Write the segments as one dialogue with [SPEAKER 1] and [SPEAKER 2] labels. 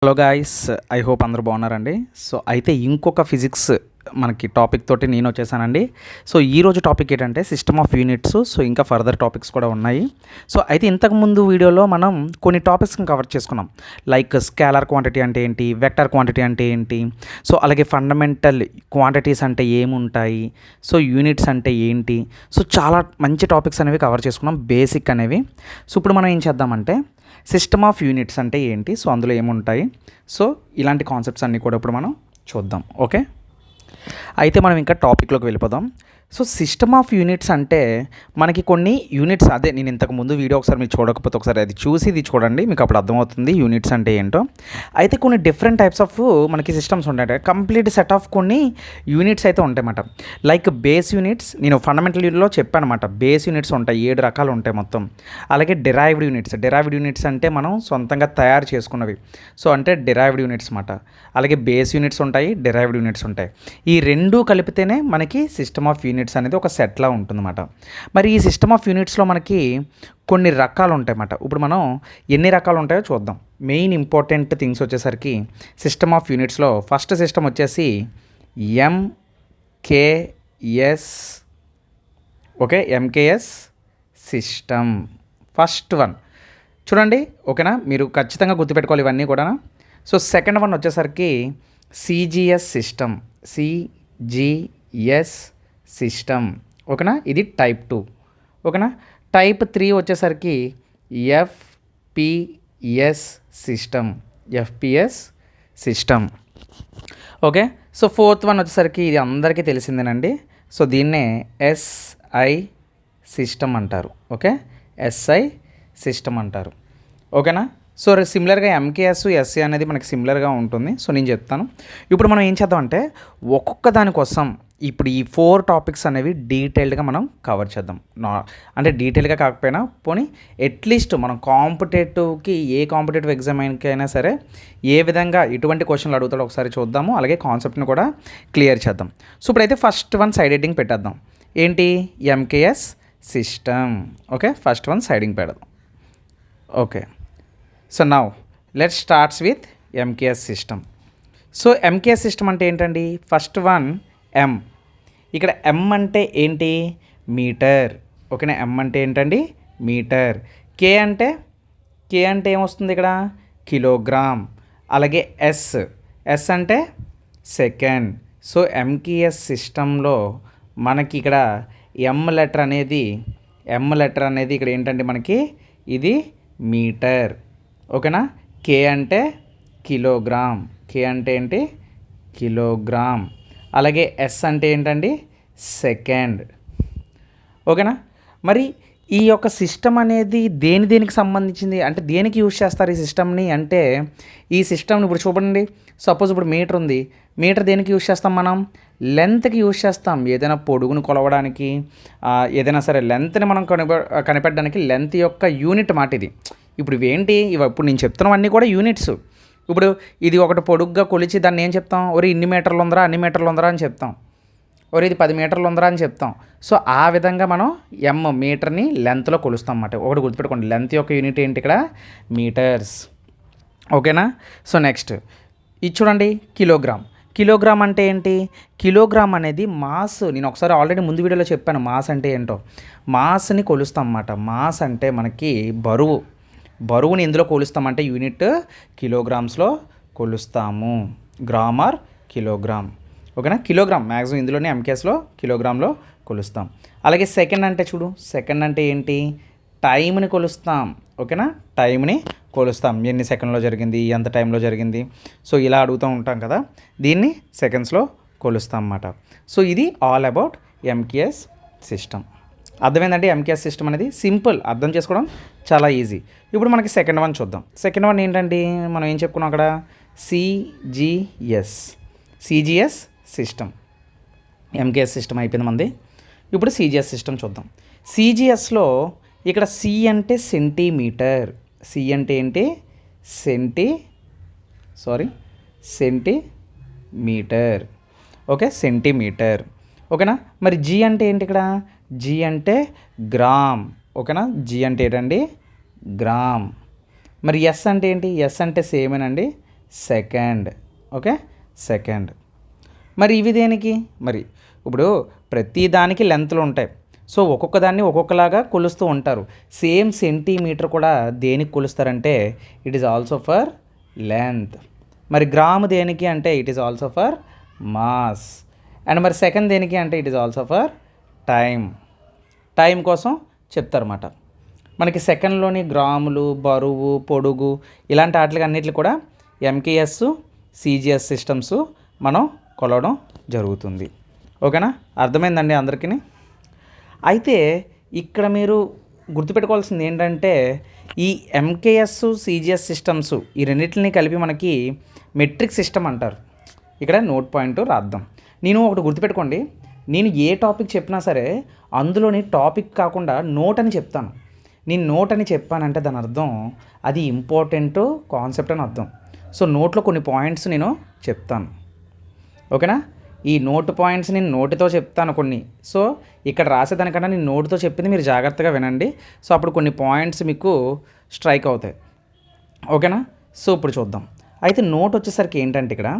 [SPEAKER 1] Hello guys, I hope అందరూ బాగున్నారండి. So అయితే ఇంకొక ఫిజిక్స్ మనకి టాపిక్ తోటి నేను వచ్చేసానండి. సో ఈరోజు టాపిక్ ఏంటంటే సిస్టమ్ ఆఫ్ యూనిట్స్. సో ఇంకా ఫర్దర్ టాపిక్స్ కూడా ఉన్నాయి. సో అయితే ఇంతకుముందు వీడియోలో మనం కొన్ని టాపిక్స్ని కవర్ చేసుకున్నాం. లైక్ స్కేలార్ క్వాంటిటీ అంటే ఏంటి, వెక్టర్ క్వాంటిటీ అంటే ఏంటి, సో అలాగే ఫండమెంటల్ క్వాంటిటీస్ అంటే ఏముంటాయి, సో యూనిట్స్ అంటే ఏంటి. సో చాలా మంచి టాపిక్స్ అనేవి కవర్ చేసుకున్నాం, బేసిక్ అనేవి. సో ఇప్పుడు మనం ఏం చేద్దామంటే సిస్టమ్ ఆఫ్ యూనిట్స్ అంటే ఏంటి, సో అందులో ఏముంటాయి, సో ఇలాంటి కాన్సెప్ట్స్ అన్నీ కూడా ఇప్పుడు మనం చూద్దాం. ఓకే, అయితే మనం ఇంకా టాపిక్లోకి వెళ్ళిపోదాం. సో సిస్టమ్ ఆఫ్ యూనిట్స్ అంటే మనకి కొన్ని యూనిట్స్, అదే నేను ఇంతకు ముందు వీడియో ఒకసారి మీరు చూడకపోతే ఒకసారి అది చూసి ఇది చూడండి, మీకు అప్పుడు అర్థమవుతుంది యూనిట్స్ అంటే ఏంటో. అయితే కొన్ని డిఫరెంట్ టైప్స్ ఆఫ్ మనకి సిస్టమ్స్ ఉంటాయి, కంప్లీట్ సెట్ ఆఫ్ కొన్ని యూనిట్స్ అయితే ఉంటాయన్నమాట. లైక్ బేస్ యూనిట్స్, నేను ఫండమెంటల్ యూనిట్లో చెప్పాను అనమాట. బేస్ యూనిట్స్ ఉంటాయి, 7 రకాలు ఉంటాయి మొత్తం. అలాగే డిరైవ్డ్ యూనిట్స్, డిరైవ్డ్ యూనిట్స్ అంటే మనం సొంతంగా తయారు చేసుకున్నవి, సో అంటే డిరైవ్డ్ యూనిట్స్ అన్నమాట. అలాగే బేస్ యూనిట్స్ ఉంటాయి, డిరైవ్డ్ యూనిట్స్ ఉంటాయి. ఈ రెండు కలిపితేనే మనకి సిస్టమ్ ఆఫ్ యూనిట్స్ అనేది ఒక సెట్లా ఉంటుందన్నమాట. మరి ఈ సిస్టమ్ ఆఫ్ యూనిట్స్లో మనకి కొన్ని రకాలు ఉంటాయన్నమాట. ఇప్పుడు మనం ఎన్ని రకాలు ఉంటాయో చూద్దాం. మెయిన్ ఇంపార్టెంట్ థింగ్స్ వచ్చేసరికి సిస్టమ్ ఆఫ్ యూనిట్స్లో ఫస్ట్ సిస్టమ్ వచ్చేసి MKS. Okay, MKS system first one చూడండి. ఓకేనా, మీరు ఖచ్చితంగా గుర్తుపెట్టుకోవాలి ఇవన్నీ కూడా. సో సెకండ్ వన్ వచ్చేసరికి సిజిఎస్ సిస్టమ్, సిజిఎస్ సిస్టమ్. ఓకేనా, ఇది టైప్ 2. ఓకేనా, టైప్ 3 వచ్చేసరికి FPS system, FPS system. Okay, so fourth one వచ్చేసరికి ఇది అందరికీ తెలిసిందేనండి. సో దీన్నే ఎస్ఐ సిస్టమ్ అంటారు. ఓకే, ఎస్ఐ సిస్టమ్ అంటారు. ఓకేనా, సో సిమిలర్గా ఎంకేఎస్ ఎస్సీ అనేది మనకి సిమిలర్గా ఉంటుంది. సో నేను చెప్తాను. ఇప్పుడు మనం ఏం చేద్దాం అంటే ఒక్కొక్క దానికోసం ఇప్పుడు ఈ 4 టాపిక్స్ అనేవి డీటెయిల్డ్గా మనం కవర్ చేద్దాం. అంటే డీటెయిల్గా కాకపోయినా పోనీ అట్లీస్ట్ మనం కాంపిటేటివ్కి, ఏ కాంపిటేటివ్ ఎగ్జామ్కైనా సరే ఏ విధంగా ఎటువంటి క్వశ్చన్లు అడుగుతాడో ఒకసారి చూద్దాము. అలాగే కాన్సెప్ట్ని కూడా క్లియర్ చేద్దాం. సో ఇప్పుడైతే ఫస్ట్ వన్ సైడ్ హెడ్డింగ్ పెట్టేద్దాం. ఏంటి, MKS system. Okay, first one siding పెడదాం. Okay, so now let's starts with MKS system. So MKS system అంటే ఏంటండి, ఫస్ట్ వన్ ఎం. ఇక్కడ ఎం అంటే ఏంటి, మీటర్. ఓకేనా, ఎం అంటే ఏంటండి, మీటర్. కే అంటే ఏమొస్తుంది ఇక్కడ, కిలోగ్రామ్. అలాగే ఎస్, ఎస్ అంటే సెకండ్. సో ఎంకేఎస్ సిస్టంలో మనకి ఇక్కడ ఎం లెటర్ అనేది ఇక్కడ ఏంటంటే మనకి ఇది మీటర్. ఓకేనా, కే అంటే కిలోగ్రామ్, కే అంటే ఏంటి, కిలోగ్రామ్. అలాగే ఎస్ అంటే ఏంటండి, సెకండ్. ఓకేనా, మరి ఈ యొక్క సిస్టమ్ అనేది దేనికి సంబంధించింది అంటే దేనికి యూజ్ చేస్తారు ఈ సిస్టమ్ని అంటే, ఈ సిస్టమ్ని ఇప్పుడు చూడండి. సపోజ్ ఇప్పుడు మీటర్ ఉంది, మీటర్ దేనికి యూజ్ చేస్తాం మనం, లెంత్కి యూజ్ చేస్తాం. ఏదైనా పొడుగును కొలవడానికి, ఏదైనా సరే లెంత్ని మనం కనిపెట్టడానికి లెంత్ యొక్క యూనిట్ మాట ఇది. ఇప్పుడు ఇవేంటి, ఇప్పుడు నేను చెప్తున్నవన్నీ కూడా యూనిట్స్. ఇప్పుడు ఇది ఒకటి పొడుగ్గా కొలిచి దాన్ని ఏం చెప్తాం, ఒరే ఇన్ని మీటర్లు ఉందరా, అన్ని మీటర్లు ఉందరా అని చెప్తాం. ఒరే ఇది 10 మీటర్లు ఉందరా అని చెప్తాం. సో ఆ విధంగా మనం మీటర్ని లెంత్లో కొలుస్తాం అన్నమాట. ఒకటి గుర్తుపెట్టుకోండి, లెంత్ యొక్క యూనిట్ ఏంటి ఇక్కడ, మీటర్స్. ఓకేనా, సో నెక్స్ట్ ఇది చూడండి, కిలోగ్రామ్. కిలోగ్రామ్ అంటే ఏంటి, కిలోగ్రామ్ అనేది మాస్. నేను ఒకసారి ఆల్రెడీ ముందు వీడియోలో చెప్పాను మాస్ అంటే ఏంటో. మాస్ని కొలుస్తాం అన్నమాట. మాస్ అంటే మనకి బరువుని ఎందులో కొలుస్తామంటే యూనిట్ కిలోగ్రామ్స్లో కొలుస్తాము. Gram or kilogram. ఓకేనా, కిలోగ్రామ్ మ్యాక్సిమం ఇందులోనే ఎంకేఎస్లో కిలోగ్రామ్లో కొలుస్తాం. అలాగే సెకండ్ అంటే చూడు, సెకండ్ అంటే ఏంటి, టైంని కొలుస్తాం. ఓకేనా, టైంని కొలుస్తాం, ఎన్ని సెకండ్లో జరిగింది, ఎంత టైంలో జరిగింది. సో ఇలా అడుగుతూ ఉంటాం కదా, దీన్ని సెకండ్స్లో కొలుస్తాం అన్నమాట. సో ఇది ఆల్ అబౌట్ ఎంకేఎస్ సిస్టమ్. అర్థమైందండి, ఎంకేఎస్ సిస్టమ్ అనేది సింపుల్, అర్థం చేసుకోవడం చాలా ఈజీ. ఇప్పుడు మనకి సెకండ్ వన్ చూద్దాం. సెకండ్ వన్ ఏంటండి, మనం ఏం చెప్పుకున్నాం అక్కడ, సిజిఎస్ సిస్టమ్. ఎంకేఎస్ సిస్టమ్ అయిపోయింది మంది. ఇప్పుడు సిజిఎస్ సిస్టమ్ చూద్దాం. సిజిఎస్లో ఇక్కడ సి అంటే సెంటీమీటర్. సి అంటే ఏంటి, సెంటీమీటర్. Okay, centimetre. ఓకేనా, మరి జీ అంటే ఏంటి ఇక్కడ, జీ అంటే గ్రామ్. ఓకేనా, జీ అంటే ఏంటండి, గ్రామ్. మరి ఎస్ అంటే ఏంటి, ఎస్ అంటే సేమేనండి, సెకండ్. Okay, second. మరి ఇవి దేనికి? మరి ఇప్పుడు ప్రతి దానికి లెంత్లు ఉంటాయి. సో ఒక్కొక్క దాన్ని ఒక్కొక్కలాగా కొలుస్తూ ఉంటారు. సేమ్ సెంటీమీటర్ కూడా దేనికి కొలుస్తారంటే it is also for length. మరి గ్రాము దేనికి అంటే it is also for mass. And మరి సెకండ్ దేనికి అంటే it is also for time. Time కోసం చెప్తారన్నమాట. మనకి సెకండ్లోని గ్రాములు, బరువు, పొడుగు ఇలాంటి వాటికి అన్నిటిని కూడా ఎంకేఎస్, సిజిఎస్ సిస్టమ్స్ మనం కొలవడం జరుగుతుంది. ఓకేనా, అర్థమైందండి అందరికీ? అయితే ఇక్కడ మీరు గుర్తుపెట్టుకోవాల్సింది ఏంటంటే ఈ ఎంకేఎస్, సిజిఎస్ సిస్టమ్స్ ఈ రెండింటిని కలిపి మనకి మెట్రిక్ సిస్టమ్ అంటారు. ఇక్కడ నోట్ పాయింట్ రాద్దాం. నేను ఒకటి గుర్తుపెట్టుకోండి, నేను ఏ టాపిక్ చెప్పినా సరే అందులోని టాపిక్ కాకుండా నోట్ అని చెప్తాను. నేను నోట్ అని చెప్పానంటే దాని అర్థం అది ఇంపార్టెంట్ కాన్సెప్ట్ అని అర్థం. సో నోట్లో కొన్ని పాయింట్స్ నేను చెప్తాను. ఓకేనా, ఈ నోట్ పాయింట్స్ నేను నోటితో చెప్తాను కొన్ని. సో ఇక్కడ రాసేదానికన్నా నేను నోటితో చెప్పింది మీరు జాగ్రత్తగా వినండి. సో అప్పుడు కొన్ని పాయింట్స్ మీకు స్ట్రైక్ అవుతాయి. ఓకేనా, సో ఇప్పుడు చూద్దాం. అయితే నోట్ వచ్చేసరికి ఏంటంటే ఇక్కడ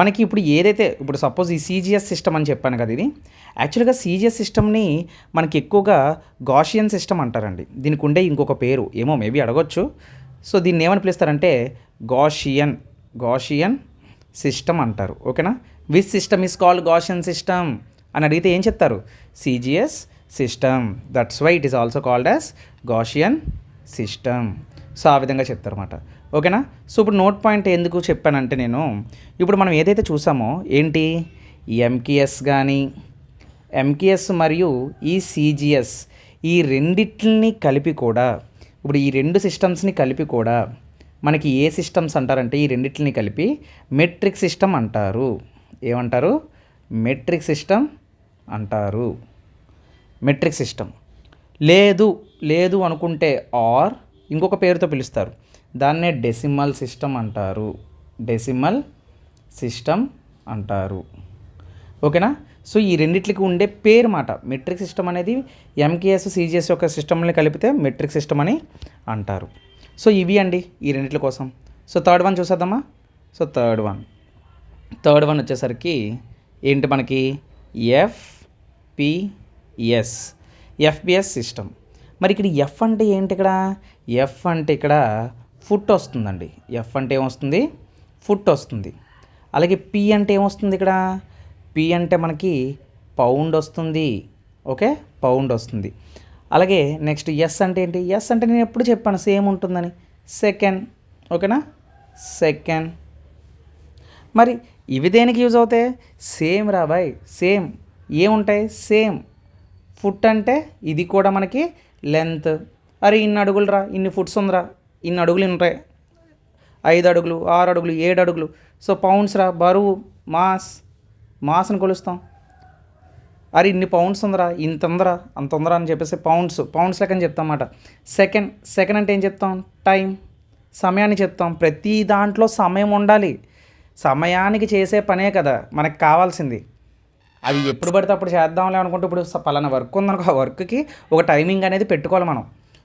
[SPEAKER 1] మనకి ఇప్పుడు ఏదైతే ఇప్పుడు సపోజ్ ఈ సిజిఎస్ సిస్టమ్ అని చెప్పాను కదా, ఇది యాక్చువల్గా సిజిఎస్ సిస్టమ్ని మనకి ఎక్కువగా గాషియన్ సిస్టమ్ అంటారండి. దీనికి ఉండే ఇంకొక పేరు ఏమో మేబీ అడగొచ్చు. సో దీన్ని ఏమని పిలుస్తారంటే గాషియన్ సిస్టమ్ అంటారు. ఓకేనా, which system is called Gaussian system అని అడిగితే ఏం చెప్తారు? CGS system. That's why it is also called as Gaussian system. So ఆ విధంగా చెప్తారన్నమాట. ఓకేనా, సో ఇప్పుడు నోట్ పాయింట్ ఎందుకు చెప్పానంటే నేను ఇప్పుడు మనం ఏదైతే చూసామో ఏంటి ఈ ఎంకేఎస్ మరియు ఈ సిజిఎస్ ఈ రెండిటిని కలిపి కూడా ఇప్పుడు ఈ రెండు సిస్టమ్స్ని కలిపి కూడా మనకి ఏ సిస్టమ్స్ అంటారంటే ఈ రెండిటిని కలిపి మెట్రిక్ సిస్టమ్ అంటారు. ఏమంటారు? మెట్రిక్ సిస్టమ్ అంటారు. Metric system. లేదు అనుకుంటే ఆర్ ఇంకొక పేరుతో పిలుస్తారు, దాన్నే డెసిమల్ సిస్టమ్ అంటారు. డెసిమల్ సిస్టమ్ అంటారు. ఓకేనా, సో ఈ రెండిట్లకి ఉండే పేరు మాట మెట్రిక్ సిస్టమ్ అనేది ఎంకేఎస్, సిజిఎస్ యొక్క సిస్టమ్ని కలిపితే మెట్రిక్ సిస్టమ్ అని అంటారు. సో ఇవి అండి ఈ రెండిట్ల కోసం. సో థర్డ్ వన్ చూసేద్దామా. సో థర్డ్ వన్ వచ్చేసరికి ఏంటి మనకి ఎఫ్పిఎస్ సిస్టమ్. మరి ఇక్కడ ఎఫ్ అంటే ఏంటి? ఎఫ్ అంటే ఇక్కడ ఫుట్ వస్తుందండి. ఎఫ్ అంటే ఏమొస్తుంది? ఫుట్ వస్తుంది. అలాగే పి అంటే ఏమొస్తుంది? ఇక్కడ పి అంటే మనకి పౌండ్ వస్తుంది. ఓకే, పౌండ్ వస్తుంది. అలాగే నెక్స్ట్ ఎస్ అంటే ఏంటి? ఎస్ అంటే నేను ఎప్పుడు చెప్పాను సేమ్ ఉంటుందని, సెకండ్. ఓకేనా, సెకండ్. మరి ఇవి దేనికి యూజ్ అవుతాయి? సేమ్ రా బాయ్, సేమ్. ఏముంటాయి? సేమ్. ఫుట్ అంటే ఇది కూడా మనకి లెంత్. అరే ఇన్ని అడుగులు రా, ఇన్ని ఫుట్స్ ఉందిరా, ఇన్ని అడుగులు ఉంటాయి, 5 అడుగులు, 6 అడుగులు, 7 అడుగులు. సో పౌండ్స్ రా, బరువు, మాస్ని కొలుస్తాం. అరే ఇన్ని పౌండ్స్ ఉందిరా, ఇంత ఉందిరా, అంత ఉందిరా అని చెప్పేసి పౌండ్స్ లెక్కని చెప్తాం అన్నమాట. సెకండ్ అంటే ఏం చెప్తాం? టైం, సమయాన్ని చెప్తాం. ప్రతి దాంట్లో సమయం ఉండాలి. సమయానికి చేసే పనే కదా మనకు కావాల్సింది. అది ఎప్పుడు పడితే అప్పుడు చేద్దాంలే అనుకుంటే ఇప్పుడు పలానా వర్క్ ఉందనుకో, ఆ వర్క్కి ఒక టైమింగ్ అనేది పెట్టుకోవాలి మనం.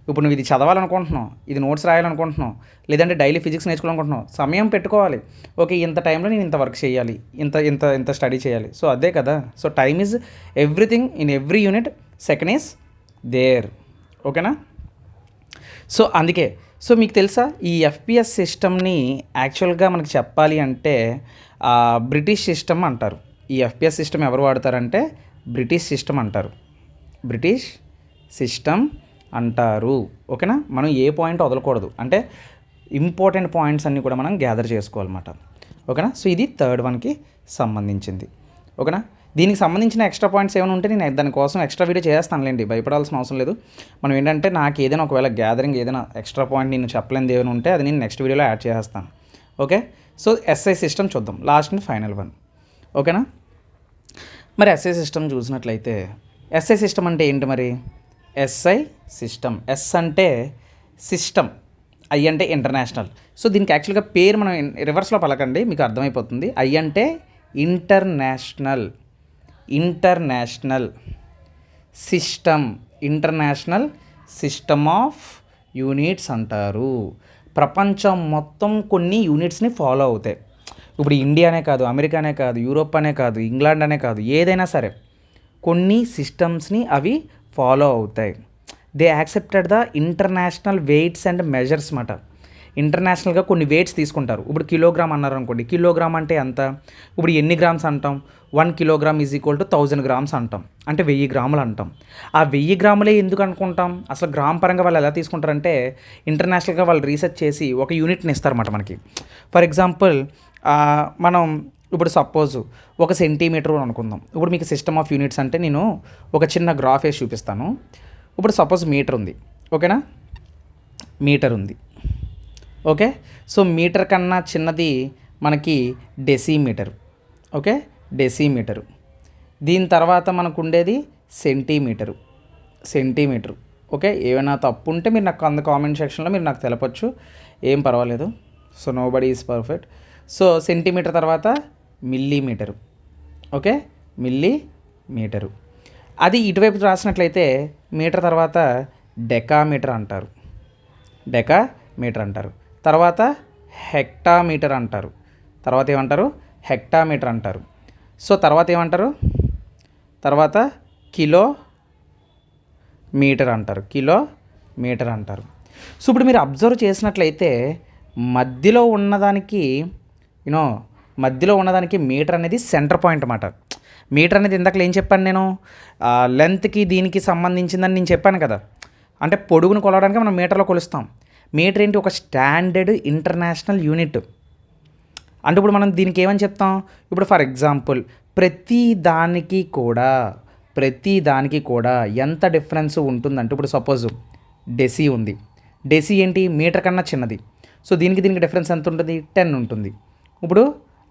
[SPEAKER 1] ఇప్పుడు నువ్వు ఇది చదవాలనుకుంటున్నావు, ఇది నోట్స్ రాయాలనుకుంటున్నావు, లేదంటే డైలీ ఫిజిక్స్ నేర్చుకోవాలనుకుంటున్నావు, సమయం పెట్టుకోవాలి. ఓకే, ఇంత టైంలో నేను ఇంత వర్క్ చేయాలి, ఇంత స్టడీ చేయాలి. సో అదే కదా. So time is everything in every unit. Second is there. ఓకేనా, సో అందుకే. సో మీకు తెలుసా ఈ ఎఫ్పిఎస్ సిస్టమ్ని యాక్చువల్గా మనకి చెప్పాలి అంటే బ్రిటిష్ సిస్టమ్ అంటారు. ఈ ఎఫ్పిఎస్ సిస్టమ్ ఎవరు వాడతారంటే బ్రిటిష్ సిస్టమ్ అంటారు. ఓకేనా, మనం ఏ పాయింట్ వదలకూడదు, అంటే ఇంపార్టెంట్ పాయింట్స్ అన్నీ కూడా మనం గ్యాదర్ చేసుకోవాలన్నమాట. ఓకేనా, సో ఇది థర్డ్ వన్కి సంబంధించింది. ఓకేనా, దీనికి సంబంధించిన ఎక్స్ట్రా పాయింట్స్ ఏమైనా ఉంటే నేను దానికోసం ఎక్స్ట్రా వీడియో చేస్తానులేండి, భయపడాల్సిన అవసరం లేదు. మనం ఏంటంటే నాకు ఏదైనా ఒకవేళ గ్యాదరింగ్ ఏదైనా ఎక్స్ట్రా పాయింట్ నేను చెప్పలేనిది ఏమైనా ఉంటే అది నేను నెక్స్ట్ వీడియోలో యాడ్ చేస్తాను. ఓకే, సో ఎస్ఐ సిస్టమ్ చూద్దాం, లాస్ట్ అండ్ ఫైనల్ వన్. ఓకేనా, మరి ఎస్ఐ సిస్టమ్ చూసినట్లయితే ఎస్ఐ సిస్టమ్ అంటే ఏంటి? మరి ఎస్ఐ సిస్టమ్, ఎస్ అంటే సిస్టమ్, ఐ అంటే ఇంటర్నేషనల్. సో దీనికి యాక్చువల్గా పేరు మనం రివర్స్లో పలకండి, మీకు అర్థమైపోతుంది. ఐ అంటే international system, international system of units అంటారు. ప్రపంచం మొత్తం కొన్ని యూనిట్స్ని ఫాలో అవుతాయి. ఇప్పుడు ఇండియానే కాదు, అమెరికానే కాదు, యూరోప్ అనే కాదు, ఇంగ్లాండ్ అనే కాదు, ఏదైనా సరే కొన్ని సిస్టమ్స్ని అవి ఫాలో అవుతాయి. They accepted the international weights and measures మాట. ఇంటర్నేషనల్గా కొన్ని వెయిట్స్ తీసుకుంటారు. ఇప్పుడు కిలోగ్రామ్ అన్నారు అనుకోండి, కిలోగ్రామ్ అంటే ఎంత, ఇప్పుడు ఎన్ని గ్రామ్స్ అంటాం, 1 kilogram is equal to 1000 grams అంటాం, అంటే 1000 గ్రాములు అంటాం. ఆ 1000 గ్రాములే ఎందుకు అనుకుంటాం, అసలు గ్రామ్ పరంగా వాళ్ళు ఎలా తీసుకుంటారంటే ఇంటర్నేషనల్గా వాళ్ళు రీసెర్చ్ చేసి ఒక యూనిట్ని ఇస్తారన్నమాట మనకి. ఫర్ ఎగ్జాంపుల్ మనం ఇప్పుడు సపోజ్ ఒక సెంటీమీటర్ అనుకుందాం. ఇప్పుడు మీకు సిస్టమ్ ఆఫ్ యూనిట్స్ అంటే నేను ఒక చిన్న గ్రాఫ్ వేసి చూపిస్తాను. ఇప్పుడు సపోజ్ మీటర్ ఉంది, ఓకేనా, మీటర్ ఉంది, ఓకే. సో మీటర్ కన్నా చిన్నది మనకి డెసిమీటర్, ఓకే, డెసిమీటరు. దీని తర్వాత మనకు ఉండేది సెంటీమీటరు, సెంటీమీటరు, ఓకే. ఏమైనా తప్పు ఉంటే మీరు నాకు కామెంట్ సెక్షన్లో మీరు నాకు తెలపచ్చు, ఏం పర్వాలేదు. So nobody is perfect. So centimetre తర్వాత మిల్లీమీటరు, ఓకే, మిల్లీమీటరు. అది ఇటువైపు రాసినట్లయితే మీటర్ తర్వాత డెకామీటర్ అంటారు, డెకామీటర్ అంటారు. తర్వాత హెక్టామీటర్ అంటారు. తర్వాత ఏమంటారు, హెక్టామీటర్ అంటారు. సో తర్వాత ఏమంటారు, తర్వాత కిలో మీటర్ అంటారు, కిలో మీటర్ అంటారు. సో ఇప్పుడు మీరు అబ్జర్వ్ చేసినట్లయితే మధ్యలో ఉన్నదానికి మధ్యలో ఉన్నదానికి మీటర్ అనేది సెంటర్ పాయింట్ అన్నమాట. మీటర్ అనేది ఇందాక ఏం చెప్పాను నేను, లెంత్కి దీనికి సంబంధించిందని నేను చెప్పాను కదా. అంటే పొడుగును కొలవడానికి మనం మీటర్లో కొలుస్తాం. మీటర్ ఏంటి, ఒక స్టాండర్డ్ ఇంటర్నేషనల్ యూనిట్. అంటే ఇప్పుడు మనం దీనికి ఏమని చెప్తాం, ఇప్పుడు ఫర్ ఎగ్జాంపుల్ ప్రతి దానికి కూడా ఎంత డిఫరెన్స్ ఉంటుందంటే, ఇప్పుడు సపోజ్ డెసి ఉంది, డెసి ఏంటి మీటర్ కన్నా చిన్నది. సో దీనికి డిఫరెన్స్ ఎంత ఉంటుంది, 10 ఉంటుంది. ఇప్పుడు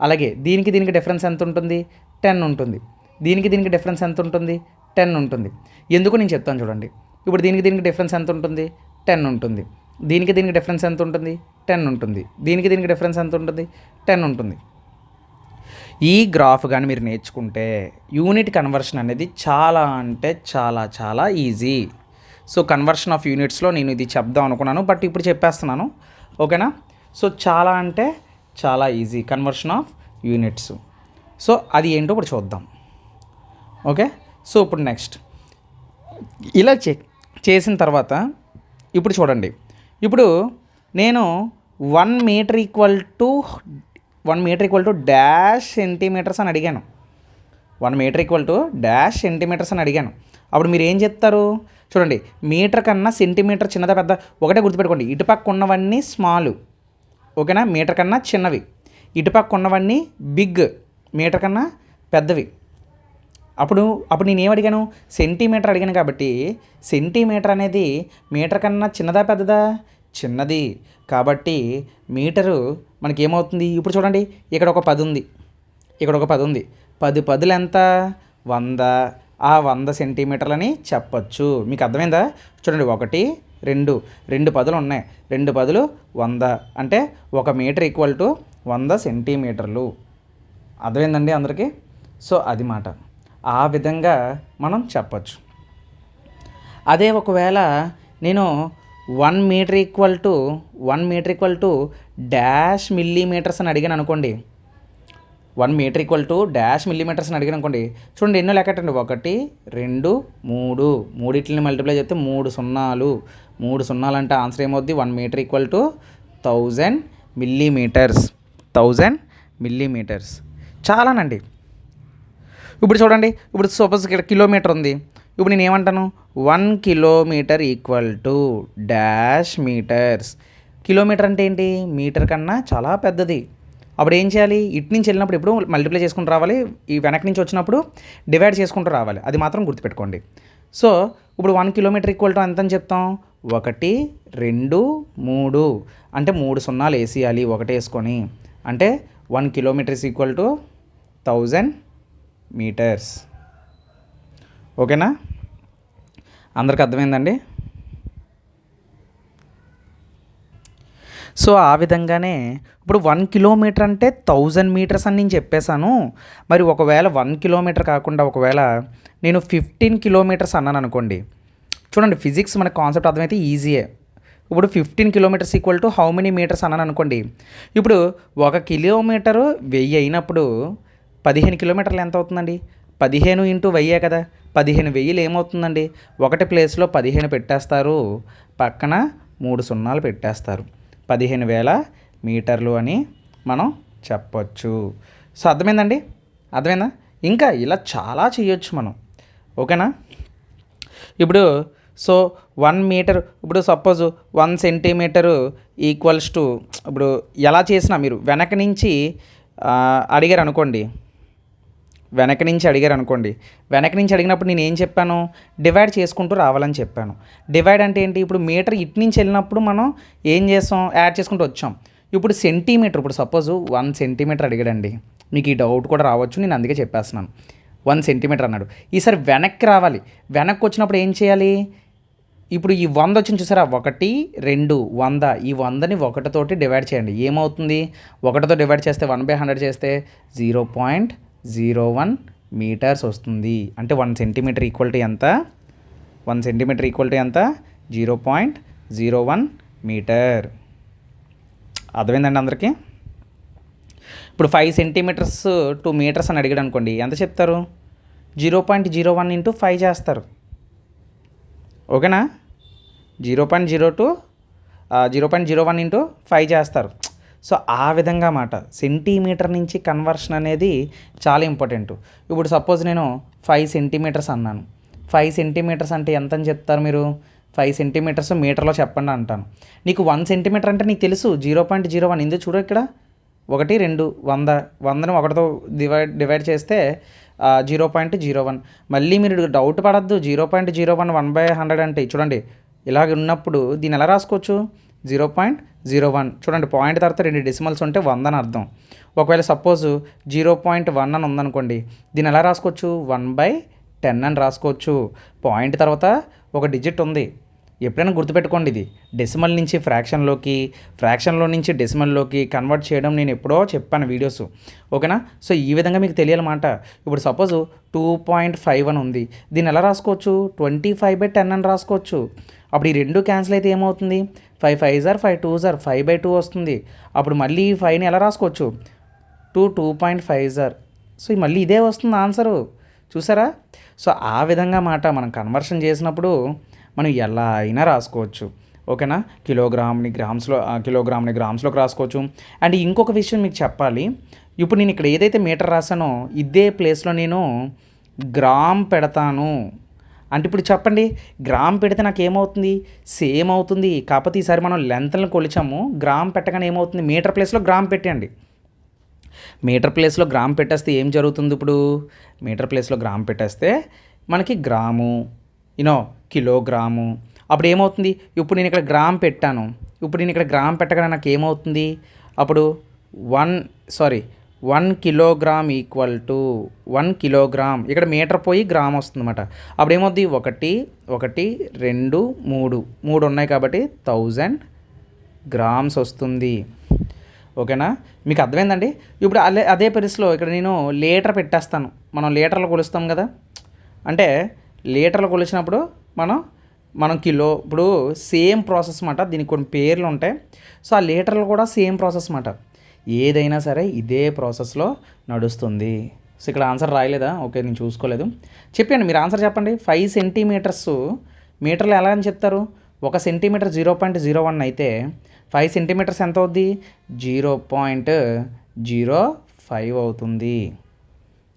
[SPEAKER 1] అలాగే దీనికి డిఫరెన్స్ ఎంత ఉంటుంది, 10 ఉంటుంది. దీనికి డిఫరెన్స్ ఎంత ఉంటుంది, 10 ఉంటుంది. ఎందుకు నేను చెప్తాను చూడండి. ఇప్పుడు దీనికి డిఫరెన్స్ ఎంత ఉంటుంది, 10 ఉంటుంది. దీనికి డిఫరెన్స్ ఎంత ఉంటుంది, 10 ఉంటుంది. దీనికి డిఫరెన్స్ ఎంత ఉంటుంది, 10 ఉంటుంది. ఈ గ్రాఫ్ కానీ మీరు నేర్చుకుంటే యూనిట్ కన్వర్షన్ అనేది చాలా అంటే చాలా చాలా ఈజీ. సో కన్వర్షన్ ఆఫ్ యూనిట్స్లో నేను ఇది చెప్దాం అనుకున్నాను, బట్ ఇప్పుడు చెప్పేస్తున్నాను, ఓకేనా. సో చాలా అంటే చాలా easy conversion of units. So అది ఏంటో ఇప్పుడు చూద్దాం, ఓకే. సో ఇప్పుడు నెక్స్ట్ ఇలా చేసిన తర్వాత ఇప్పుడు చూడండి. ఇప్పుడు నేను 1 metre equal to dash centimetres అని అడిగాను. 1 metre equal to dash centimetres అని అడిగాను. అప్పుడు మీరు ఏం చెప్తారు చూడండి, మీటర్ కన్నా సెంటీమీటర్ చిన్నదా పెద్ద, ఒకటే గుర్తుపెట్టుకోండి, ఇటుపక్క ఉన్నవన్నీ స్మాల్, ఓకేనా, మీటర్ కన్నా చిన్నవి. ఇటుపక్క ఉన్నవన్నీ బిగ్, మీటర్ కన్నా పెద్దవి. అప్పుడు నేను ఏం అడిగాను, సెంటీమీటర్ అడిగాను. కాబట్టి సెంటీమీటర్ అనేది మీటర్ కన్నా చిన్నదా పెద్దదా, చిన్నది. కాబట్టి మీటరు మనకి ఏమవుతుంది, ఇప్పుడు చూడండి ఇక్కడ ఒక 10 ఉంది, ఇక్కడ ఒక 10 ఉంది. 10 పదులు ఎంత, 100. ఆ 100 సెంటీమీటర్లని చెప్పచ్చు. మీకు అర్థమైందా, చూడండి 1 2 పదులు ఉన్నాయి, 2 పదులు 100, అంటే 1 మీటర్ ఈక్వల్ టు 100 సెంటీమీటర్లు. అర్థమైందండి అందరికీ. సో అది మాట, ఆ విధంగా మనం చెప్పచ్చు. అదే ఒకవేళ నేను 1 metre equal to dash millimetres అని అడిగాను అనుకోండి, 1 metre equal to dash millimetres అని అడిగాను అనుకోండి. చూడండి ఎన్నో లెక్కటండి, 1 2 3, మూడిట్లని మల్టిప్లై చేస్తే 3 సున్నాలు, 3 సున్నాలు అంటే ఆన్సర్ ఏమవుద్ది, 1 metre equal to 1000 millimeters, 1000 millimeters. చాలానండి. ఇప్పుడు చూడండి, ఇప్పుడు సపోజ్ ఇక్కడ కిలోమీటర్ ఉంది. ఇప్పుడు నేను ఏమంటాను, 1 kilometer equal to dash meters. Kilometer అంటే ఏంటి, మీటర్ కన్నా చాలా పెద్దది. అప్పుడు ఏం చేయాలి, ఇటు నుంచి వెళ్ళినప్పుడు ఇప్పుడు మల్టిప్లై చేసుకుంటూ రావాలి, ఈ వెనక నుంచి వచ్చినప్పుడు డివైడ్ చేసుకుంటూ రావాలి, అది మాత్రం గుర్తుపెట్టుకోండి. సో ఇప్పుడు 1 కిలోమీటర్ ఈక్వల్ టు ఎంత అని చెప్తాం, 1 2 3, అంటే 3 సున్నాలు వేసేయాలి, 1 వేసుకొని, అంటే 1 kilometre is equal to 1000 metres. ఓకేనా, అందరికి అర్థమైందండి. సో ఆ విధంగానే ఇప్పుడు 1 కిలోమీటర్ అంటే 1000 మీటర్స్ అని నేను చెప్పేశాను. మరి ఒకవేళ 1 కిలోమీటర్ కాకుండా ఒకవేళ నేను 15 కిలోమీటర్స్ అన్నాను అనుకోండి. చూడండి ఫిజిక్స్ మనకు కాన్సెప్ట్ అర్థమైతే ఈజీయే. ఇప్పుడు 15 kilometres equal to how many metres అన్నాను అనుకోండి. ఇప్పుడు 1 కిలోమీటరు 1000 అయినప్పుడు 15 కిలోమీటర్లు ఎంత అవుతుందండి? 15 ఇంటూ 1000 కదా. 15,000 ఏమవుతుందండి? ఒకటి ప్లేస్లో 15 పెట్టేస్తారు, పక్కన 3 సున్నాలు పెట్టేస్తారు. 15,000 మీటర్లు అని మనం చెప్పొచ్చు. సో అర్థమైందండి? అర్థమైందా? ఇంకా ఇలా చాలా చేయొచ్చు మనం. ఓకేనా? ఇప్పుడు సో 1 మీటర్, ఇప్పుడు సపోజ్ 1 సెంటీమీటరు ఈక్వల్స్ టు, ఇప్పుడు ఎలా చేసినా మీరు వెనక నుంచి అడిగారు అనుకోండి, వెనక నుంచి అడిగినప్పుడు నేను ఏం చెప్పాను? డివైడ్ చేసుకుంటూ రావాలని చెప్పాను. డివైడ్ అంటే ఏంటి? ఇప్పుడు మీటర్ ఇటు నుంచి వెళ్ళినప్పుడు మనం ఏం చేస్తాం? యాడ్ చేసుకుంటూ వచ్చాం. ఇప్పుడు సెంటీమీటర్, ఇప్పుడు సపోజ్ 1 సెంటీమీటర్ అడిగాడండి. మీకు ఈ డౌట్ కూడా రావచ్చు, నేను అందుకే చెప్పేస్తున్నాను. 1 సెంటీమీటర్ అన్నాడు. ఈసారి వెనక్కి రావాలి. వెనక్కి వచ్చినప్పుడు ఏం చేయాలి? ఇప్పుడు ఈ 100 వచ్చింది చూసారా, 1 2 100, ఈ 100ని 1తోటి డివైడ్ చేయండి. ఏమవుతుంది? 1తో డివైడ్ చేస్తే 1/100 చేస్తే 0.01 మీటర్స్ వస్తుంది. అంటే 1 సెంటీమీటర్ ఈక్వల్ టు ఎంత? 1 సెంటీమీటర్ ఈక్వల్ టు ఎంత? 0.01 మీటర్. అర్థమైందండి అందరికీ? ఇప్పుడు 5 సెంటీమీటర్స్ 2 మీటర్స్ అని అడిగాడు అనుకోండి, ఎంత చెప్తారు? 0.01 ఇంటూ 5 చేస్తారు. ఓకేనా? 0.01 ఇంటూ 5 చేస్తారు. సో ఆ విధంగా మాట సెంటీమీటర్ నుంచి కన్వర్షన్ అనేది చాలా ఇంపార్టెంట్. ఇప్పుడు సపోజ్ నేను 5 సెంటీమీటర్స్ అన్నాను. 5 సెంటీమీటర్స్ అంటే ఎంత అని చెప్తారు మీరు? 5 సెంటీమీటర్స్ మీటర్లో చెప్పండి అంటాను. నీకు 1 సెంటీమీటర్ అంటే నీకు తెలుసు 0.01. ఇందుకు చూడు ఇక్కడ 1 2 100, 100ని 1తో డివైడ్ చేస్తే 0.01. మళ్ళీ మీరు డౌట్ పడద్దు, 0.01 1/100 అంటే చూడండి ఇలాగ ఉన్నప్పుడు దీన్ని ఎలా రాసుకోవచ్చు? 0.01. చూడండి పాయింట్ తర్వాత 2 డెసిమల్స్ ఉంటే 100 అని అర్థం. ఒకవేళ సపోజ్ 0.1 అని ఉందనుకోండి, దీన్ని ఎలా రాసుకోవచ్చు? 1/10 అని రాసుకోవచ్చు. పాయింట్ తర్వాత ఒక డిజిట్ ఉంది. ఎప్పుడైనా గుర్తుపెట్టుకోండి, ఇది డెసిమల్ నుంచి ఫ్రాక్షన్లోకి, ఫ్రాక్షన్లో నుంచి డెసిమల్లోకి కన్వర్ట్ చేయడం నేను ఎప్పుడో చెప్పాను వీడియోస్. ఓకేనా? సో ఈ విధంగా మీకు తెలియాలన్నమాట. ఇప్పుడు సపోజ్ 2.5 అని ఉంది, దీన్ని ఎలా రాసుకోవచ్చు? 25/10 అని రాసుకోవచ్చు. అప్పుడు ఈ 2 క్యాన్సిల్ అయితే ఏమవుతుంది? 5 5s 5 2s 5/2 వస్తుంది. అప్పుడు మళ్ళీ ఈ 5ని ఎలా రాసుకోవచ్చు? 2.5s. సో మళ్ళీ ఇదే వస్తుంది ఆన్సరు. చూసారా? సో ఆ విధంగా మాట మనం కన్వర్షన్ చేసినప్పుడు మనం ఎలా అయినా రాసుకోవచ్చు. ఓకేనా? కిలోగ్రామ్ని గ్రామ్స్లోకి రాసుకోవచ్చు. అండ్ ఇంకొక విషయం మీకు చెప్పాలి. ఇప్పుడు నేను ఇక్కడ ఏదైతే మీటర్ రాసానో ఇదే ప్లేస్లో నేను గ్రామ్ పెడతాను అంటే, ఇప్పుడు చెప్పండి, గ్రామ్ పెడితే నాకు ఏమవుతుంది? సేమ్ అవుతుంది. కాకపోతే ఈసారి మనం లెంత్లను కొలిచాము. గ్రామ్ పెట్టగానే ఏమవుతుంది? మీటర్ ప్లేస్లో గ్రామ్ పెట్టండి. మీటర్ ప్లేస్లో గ్రామ్ పెట్టేస్తే ఏం జరుగుతుంది? ఇప్పుడు మీటర్ ప్లేస్లో గ్రామ్ పెట్టేస్తే మనకి గ్రాము, కిలోగ్రాము. అప్పుడు ఏమవుతుంది? ఇప్పుడు నేను ఇక్కడ గ్రామ్ పెట్టాను. ఇప్పుడు నేను ఇక్కడ గ్రామ్ పెట్టగానే నాకు ఏమవుతుంది? అప్పుడు 1 కిలోగ్రామ్ ఈక్వల్ టు 1 కిలోగ్రామ్. ఇక్కడ మీటర్ పోయి గ్రామ్ వస్తుంది అన్నమాట. అప్పుడు ఏమవుద్ది? 1 1 2 3 ఉన్నాయి కాబట్టి 1000 గ్రామ్స్ వస్తుంది. ఓకేనా? మీకు అర్థమైందండి? ఇప్పుడు అదే పరిస్థితిలో ఇక్కడ నేను లీటర్ పెట్టేస్తాను. మనం లీటర్లు కొలుస్తాం కదా, అంటే లీటర్లు కొలిచినప్పుడు మనం కిలో, ఇప్పుడు సేమ్ ప్రాసెస్ అన్నమాట. దీనికి కొన్ని పేర్లు ఉంటాయి. సో ఆ లీటర్లు కూడా సేమ్ ప్రాసెస్ అన్నమాట. ఏదైనా సరే ఇదే ప్రాసెస్లో నడుస్తుంది. సో ఇక్కడ ఆన్సర్ రాయలేదా? ఓకే, నేను చూసుకోలేదు. చెప్పండి, మీరు ఆన్సర్ చెప్పండి. 5 సెంటీమీటర్స్ మీటర్లు ఎలా అని చెప్తారు? 1 సెంటీమీటర్ 0.01 అయితే 5 సెంటీమీటర్స్ ఎంత అవుద్ది? 0.05 అవుతుంది.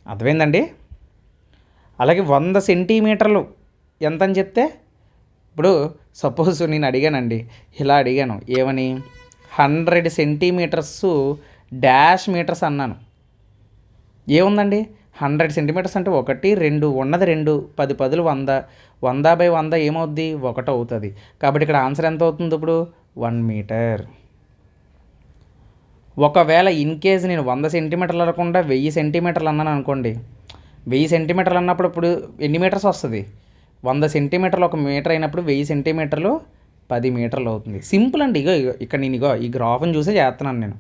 [SPEAKER 1] అర్థమైందండి? అలాగే 100 సెంటీమీటర్లు ఎంత అని చెప్తే, ఇప్పుడు సపోజ్ నేను అడిగానండి, ఇలా అడిగాను ఏమని? 100 సెంటీమీటర్స్ డాష్ మీటర్స్ అన్నాను. ఏముందండి? 100 సెంటీమీటర్స్ అంటే 1 2 ఉన్నది 2, 10 10లు 100, 100/100 ఏమవుద్ది? 1 అవుతుంది. కాబట్టి ఇక్కడ ఆన్సర్ ఎంత అవుతుంది? ఇప్పుడు 1 మీటర్. ఒకవేళ ఇన్ కేస్ నేను 100 సెంటీమీటర్లు అనకుండా 1000 సెంటీమీటర్లు అన్నాను అనుకోండి, 1000 సెంటీమీటర్లు అన్నప్పుడు ఇప్పుడు ఎన్ని మీటర్స్ వస్తుంది? 100 సెంటీమీటర్లు 1 మీటర్ అయినప్పుడు 1000 సెంటీమీటర్లు 10 మీటర్లు అవుతుంది. సింపుల్ అండి. ఇక్కడ నేను ఈ గ్రాఫ్ని చూసే చేస్తున్నాను నేను.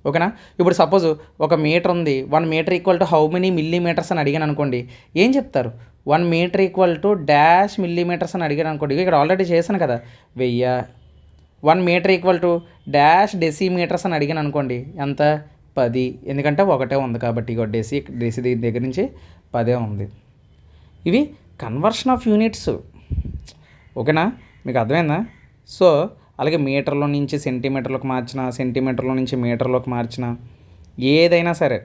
[SPEAKER 1] ఓకేనా? ఇప్పుడు సపోజ్ 1 మీటర్ ఉంది. 1 metre equal to how many millimetres అని అడిగాను అనుకోండి, ఏం చెప్తారు? 1 metre equal to dash millimetres అని అడిగాను అనుకోండి. ఇక్కడ ఆల్రెడీ చేశాను కదా, 1000 1 metre equal to dash decimetres అని అడిగాను అనుకోండి, ఎంత 10, ఎందుకంటే ఒకటే ఉంది కాబట్టి ఇగో డెసి దగ్గర నుంచి 10 ఉంది. ఇవి కన్వర్షన్ ఆఫ్ యూనిట్స్. ఓకేనా, మీకు అర్థమైందా? సో అలాగే మీటర్లో నుంచి సెంటీమీటర్లోకి మార్చిన, సెంటీమీటర్లో నుంచి మీటర్లోకి మార్చిన, ఏదైనా సరే.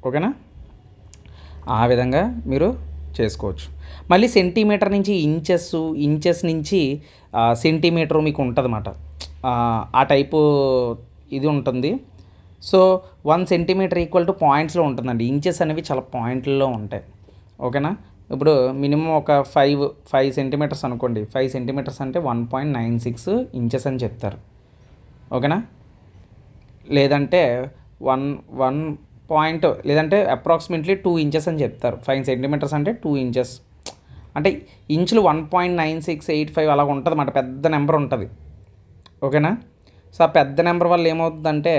[SPEAKER 1] ఓకేనా, ఆ విధంగా మీరు చేసుకోవచ్చు. మళ్ళీ సెంటీమీటర్ నుంచి ఇంచెస్ నుంచి సెంటీమీటర్ మీకు ఉంటుంది అన్నమాట. ఆ టైపు ఇది ఉంటుంది. సో 1 సెంటీమీటర్ ఈక్వల్ టు పాయింట్స్లో ఉంటుందండి. ఇంచెస్ అనేవి చాలా పాయింట్లలో ఉంటాయి. ఓకేనా, ఇప్పుడు మినిమం ఒక 5 సెంటీమీటర్స్ అనుకోండి. 5 సెంటీమీటర్స్ అంటే 1.96 ఇంచెస్ అని చెప్తారు. ఓకేనా, లేదంటే 1 పాయింట్, లేదంటే అప్రాక్సిమేట్లీ 2 ఇంచెస్ అని చెప్తారు. 5 సెంటీమీటర్స్ అంటే 2 ఇంచెస్, అంటే ఇంచులు 1.9685 అలా ఉంటుంది అన్నమాట. పెద్ద నెంబర్ ఉంటుంది. ఓకేనా, సో ఆ పెద్ద నెంబర్ వల్ల ఏమవుతుందంటే,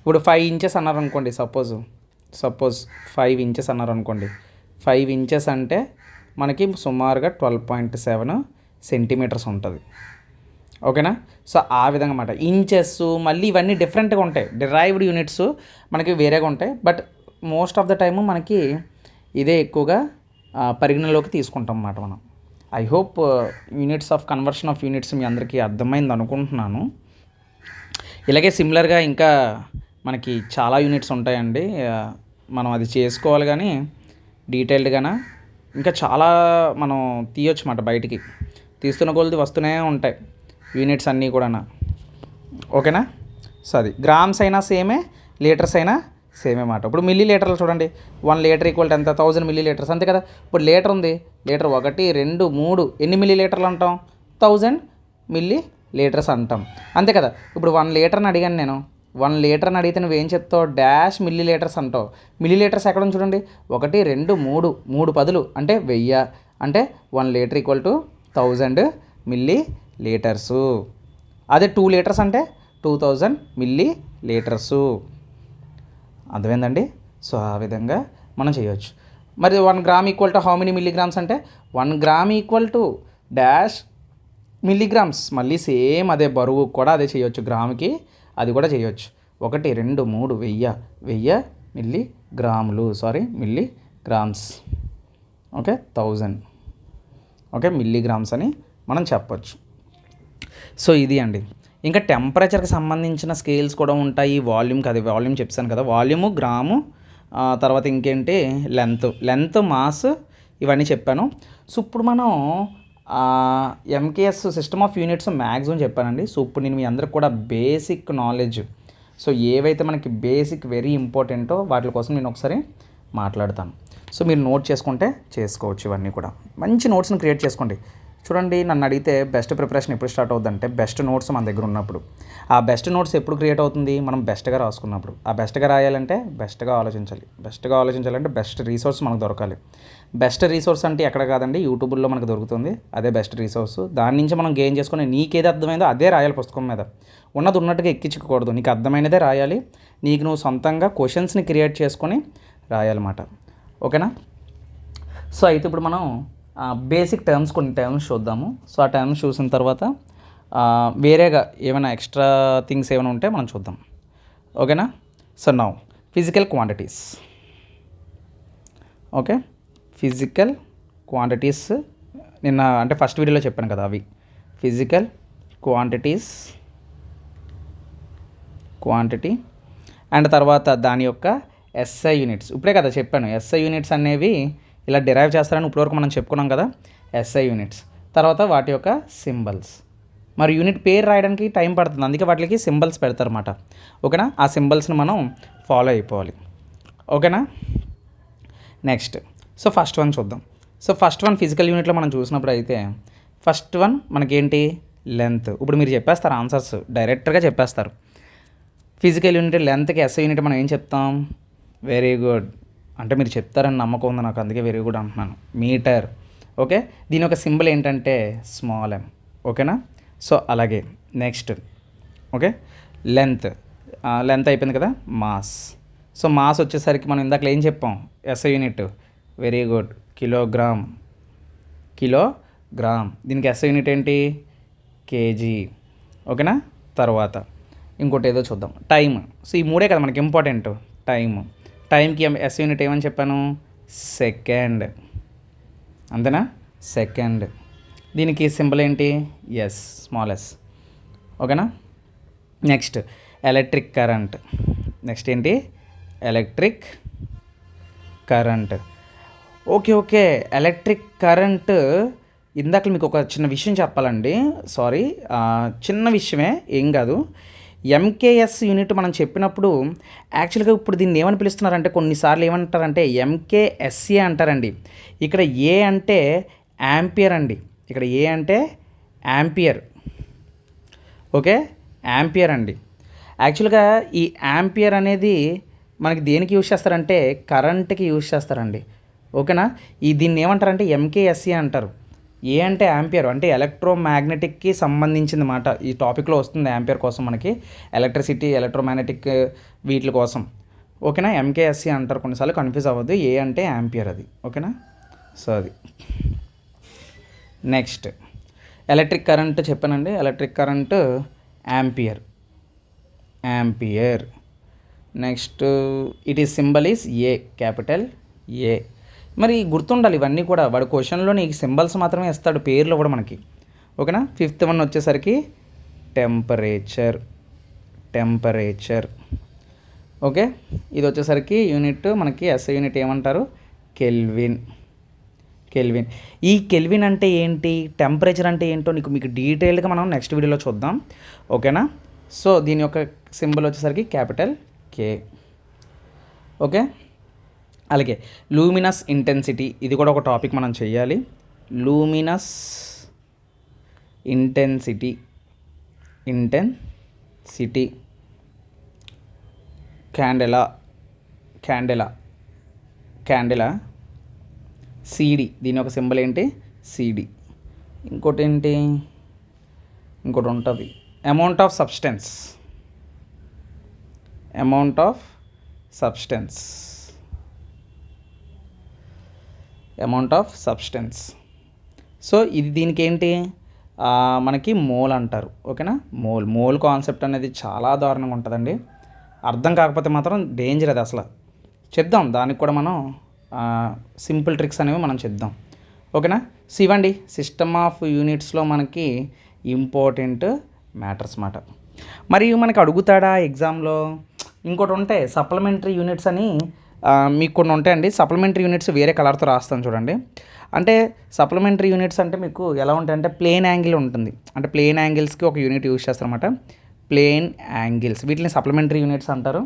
[SPEAKER 1] ఇప్పుడు 5 ఇంచెస్ అన్నారు అనుకోండి, సపోజ్ 5 ఇంచెస్ అన్నారు అనుకోండి. 5 ఇంచెస్ అంటే మనకి సుమారుగా 12.7 సెంటీమీటర్స్ ఉంటుంది. ఓకేనా, సో ఆ విధంగా అన్నమాట. ఇంచెస్ మళ్ళీ ఇవన్నీ డిఫరెంట్గా ఉంటాయి. డిరైవ్డ్ యూనిట్స్ మనకి వేరేగా ఉంటాయి. But most of the time మనకి ఇదే ఎక్కువగా పరిగణలోకి తీసుకుంటాం అన్నమాట మనం. I hope units of conversion of units మీ అందరికీ అర్థమైంది అనుకుంటున్నాను. ఇలాగే సిమిలర్గా ఇంకా మనకి చాలా యూనిట్స్ ఉంటాయండి. మనం అది చేసుకోవాలి, కానీ డీటెయిల్డ్గాన ఇంకా చాలా మనం తీయొచ్చు అన్నమాట. బయటికి తీస్తున్న కొలది వస్తూనే ఉంటాయి యూనిట్స్ అన్నీ కూడా. ఓకేనా, సో అది గ్రామ్స్ అయినా సేమే, లీటర్స్ అయినా సేమే మాట. ఇప్పుడు మిల్లీ లీటర్లు చూడండి. 1 లీటర్ ఈక్వల్ ఎంత, 1000 మిల్లీ లీటర్స్, అంతే కదా. ఇప్పుడు లీటర్ ఉంది, లీటర్ 1 2 3 ఎన్ని మిల్లీ లీటర్లు అంటాం? 1000 మిల్లీ లీటర్స్ అంటాం, అంతే కదా. ఇప్పుడు 1 లీటర్ని అడిగాను నేను. 1 లీటర్ని అడిగితే నువ్వేం చెప్తావు? డాష్ మిల్లీ లీటర్స్ అంటావు. మిల్లీ లీటర్స్ ఎక్కడ ఉంది చూడండి. 1 2 3 10 అంటే 1000, అంటే 1 litre equal to 1000 milli litres. అదే 2 లీటర్స్ అంటే 2000 మిల్లీ లీటర్సు. అర్థమైందండి? సో ఆ విధంగా మనం చేయవచ్చు. మరి 1 gram equal to how many milligrams అంటే 1 gram equal to dash milligrams. మళ్ళీ సేమ్ అదే బరువు కూడా అదే చేయొచ్చు. గ్రాముకి అది కూడా చేయొచ్చు. 1 2 3 1000 మిల్లీగ్రాములు, మిల్లీగ్రామ్స్. ఓకే, 1000 ఓకే మిల్లీగ్రామ్స్ అని మనం చెప్పొచ్చు. సో ఇది అండి. ఇంకా టెంపరేచర్కి సంబంధించిన స్కేల్స్ కూడా ఉంటాయి. వాల్యూమ్కి, అది వాల్యూమ్ చెప్పాను కదా, వాల్యూము, గ్రాము, తర్వాత ఇంకేంటి లెంత్, మాస్, ఇవన్నీ చెప్పాను. సో ఇప్పుడు మనం MKS system of units maximum చెప్పానండి. సో ఇప్పుడు నేను మీ అందరికి కూడా బేసిక్ నాలెడ్జ్, సో ఏవైతే మనకి బేసిక్ వెరీ ఇంపార్టెంటో వాటి కోసం నేను ఒకసారి మాట్లాడతాను. సో మీరు నోట్ చేసుకుంటే చేసుకోవచ్చు. ఇవన్నీ కూడా మంచి నోట్స్ని క్రియేట్ చేసుకోండి. చూడండి, నన్ను అడిగితే బెస్ట్ ప్రిపరేషన్ ఎప్పుడు స్టార్ట్ అవుతుందంటే బెస్ట్ నోట్స్ మన దగ్గర ఉన్నప్పుడు. ఆ బెస్ట్ నోట్స్ ఎప్పుడు క్రియేట్ అవుతుంది? మనం బెస్ట్గా రాసుకున్నప్పుడు. ఆ బెస్ట్గా రాయాలంటే బెస్ట్గా ఆలోచించాలంటే బెస్ట్ రీసోర్స్ మనకు దొరకాలి. బెస్ట్ రీసోర్స్ అంటే ఎక్కడ కాదండి, యూట్యూబ్లో మనకు దొరుకుతుంది. అదే బెస్ట్ రీసోర్స్. దాని నుంచి మనం గెయిన్ చేసుకుని నీకేది అర్థమైందో అదే రాయాలి. పుస్తకం మీద ఉన్నది ఉన్నట్టుగా ఎక్కించుకోకూడదు. నీకు అర్థమైనదే రాయాలి. నీకు నువ్వు సొంతంగా క్వశ్చన్స్ని క్రియేట్ చేసుకొని రాయాలన్నమాట. ఓకేనా? సో అయితే ఇప్పుడు మనం బేసిక్ టర్మ్స్, కొన్ని టర్మ్స్ చూద్దాము. సో ఆ టర్మ్స్ చూసిన తర్వాత వేరేగా ఏమైనా ఎక్స్ట్రా థింగ్స్ ఏమైనా ఉంటే మనం చూద్దాం. ఓకేనా? So now physical quantities. Okay, physical quantities నిన్న అంటే ఫస్ట్ వీడియోలో చెప్పాను కదా, అవి ఫిజికల్ క్వాంటిటీ అండ్ తర్వాత దాని యొక్క ఎస్ఐ యూనిట్స్. ఇప్పుడే కదా చెప్పాను, ఎస్ఐ యూనిట్స్ అనేవి ఇలా డిరైవ్ చేస్తారని ఇప్పటివరకు మనం చెప్పుకున్నాం కదా, ఎస్ఐ యూనిట్స్. తర్వాత వాటి యొక్క సింబల్స్. మరి యూనిట్ పేరు రాయడానికి టైం పడుతుంది, అందుకే వాటికి సింబల్స్ పెడతారన్నమాట. ఓకేనా? ఆ సింబల్స్ని మనం ఫాలో అయిపోవాలి. ఓకేనా? నెక్స్ట్, సో ఫస్ట్ వన్ చూద్దాం. సో ఫస్ట్ వన్ ఫిజికల్ యూనిట్లో మనం చూసినప్పుడు అయితే ఫస్ట్ వన్ మనకేంటి? లెంత్. ఇప్పుడు మీరు చెప్పేస్తారు ఆన్సర్స్, డైరెక్ట్గా చెప్పేస్తారు. ఫిజికల్ యూనిట్ లెంత్కి ఎస్ఐ యూనిట్ మనం ఏం చెప్తాం? వెరీ గుడ్, అంటే మీరు చెప్తారని నమ్మకం ఉంది నాకు, అందుకే వెరీ గుడ్ అంటున్నాను. మీటర్. ఓకే, దీని యొక్క సింబల్ ఏంటంటే స్మాల్ ఎమ్. ఓకేనా? సో అలాగే నెక్స్ట్, ఓకే, లెంత్ అయిపోయింది కదా, మాస్. సో మాస్ వచ్చేసరికి మనం ఇందాక ఏం చెప్పాం? SI unit. Very good, kilogram. దీనికి ఎస్ఐ యూనిట్ ఏంటి? కేజీ. ఓకేనా. తర్వాత ఇంకోటి ఏదో చూద్దాం, టైం. సో ఈ మూడే కదా మనకి ఇంపార్టెంట్. టైంకి ఎస్ యూనిట్ ఏమని చెప్పాను, సెకండ్. అంతేనా, సెకండ్. దీనికి సింబల్ ఏంటి, ఎస్, స్మాల్ ఎస్. ఓకేనా. Next electric current. నెక్స్ట్ ఏంటి, electric current. Okay, electric current. ఇందాక మీకు ఒక చిన్న విషయం చెప్పాలండి, సారీ, చిన్న విషయమే, ఏం కాదు. ఎంకేఎస్ యూనిట్ మనం చెప్పినప్పుడు యాక్చువల్గా ఇప్పుడు దీన్ని ఏమని పిలుస్తున్నారంటే, కొన్నిసార్లు ఏమంటారంటే ఎంకేఎస్ఏ అంటారండి. ఇక్కడ ఏ అంటే యాంపియర్ అండి, ఇక్కడ ఏ అంటే యాంపియర్. ఓకే, యాంపియర్ అండి. యాక్చువల్గా ఈ యాంపియర్ అనేది మనకి దేనికి యూజ్ చేస్తారంటే కరెంట్కి యూజ్ చేస్తారండి. ఓకేనా. దీన్ని ఏమంటారంటే ఎంకేఎస్ఏ అంటారు. ఏ అంటే యాంపియర్, అంటే ఎలక్ట్రోమాగ్నెటిక్కి సంబంధించింది మాట. ఈ టాపిక్లో వస్తుంది యాంపియర్ కోసం మనకి, ఎలక్ట్రిసిటీ, ఎలక్ట్రోమాగ్నెటిక్ వీటి కోసం. ఓకేనా. ఎంకేఎస్సి అంటారు, కొన్నిసార్లు కన్ఫ్యూజ్ అవ్వద్దు, ఏ అంటే యాంపియర్ అది. ఓకేనా. సో అది. నెక్స్ట్ ఎలక్ట్రిక్ కరెంట్ చెప్పానండి, electric current ampere. Next it is symbol is a, capital ఏ. మరి గుర్తుండాలి ఇవన్నీ కూడా, వాడు క్వశ్చన్లో నీకు సింబల్స్ మాత్రమే ఇస్తాడు, పేర్లు కూడా మనకి. ఓకేనా. ఫిఫ్త్ వన్ వచ్చేసరికి టెంపరేచర్. ఓకే, ఇది వచ్చేసరికి యూనిట్ మనకి ఎస్ఐ యూనిట్ ఏమంటారు, కెల్విన్. ఈ కెల్విన్ అంటే ఏంటి, టెంపరేచర్ అంటే ఏంటో మీకు డీటెయిల్డ్గా మనం నెక్స్ట్ వీడియోలో చూద్దాం. ఓకేనా. సో దీని యొక్క సింబల్ వచ్చేసరికి క్యాపిటల్ కే. ఓకే. అలాగే లూమినస్ ఇంటెన్సిటీ, ఇది కూడా ఒక టాపిక్ మనం చెయ్యాలి. Luminous intensity. క్యాండెలా సిడి, దీని యొక్క సింబల్ ఏంటి, సిడి. ఇంకోటి ఉంటుంది, అమౌంట్ ఆఫ్ సబ్స్టెన్స్. సో ఇది దీనికి ఏంటి, మనకి మోల్ అంటారు. ఓకేనా. మోల్ కాన్సెప్ట్ అనేది చాలా దారుణంగా ఉంటుందండి, అర్థం కాకపోతే మాత్రం డేంజర్ అది అసలు. చెప్దాం దానికి కూడా మనం సింపుల్ ట్రిక్స్ అనేవి మనం చెప్దాం. ఓకేనా. సో ఇవ్వండి సిస్టమ్ ఆఫ్ యూనిట్స్లో మనకి ఇంపార్టెంట్ మ్యాటర్స్ మాట. మరియు మనకి అడుగుతాడా ఎగ్జామ్లో, ఇంకోటి ఉంటాయి సప్లిమెంటరీ యూనిట్స్ అని, మీకు కొన్ని ఉంటాయండి. సప్లిమెంటరీ యూనిట్స్ వేరే కలర్తో రాస్తాను చూడండి. అంటే సప్లిమెంటరీ యూనిట్స్ అంటే మీకు ఎలా ఉంటాయంటే ప్లేన్ యాంగిల్ ఉంటుంది, అంటే ప్లేన్ యాంగిల్స్కి ఒక యూనిట్ యూజ్ చేస్తారన్నమాట, ప్లేన్ యాంగిల్స్. వీటిని సప్లిమెంటరీ యూనిట్స్ అంటారు.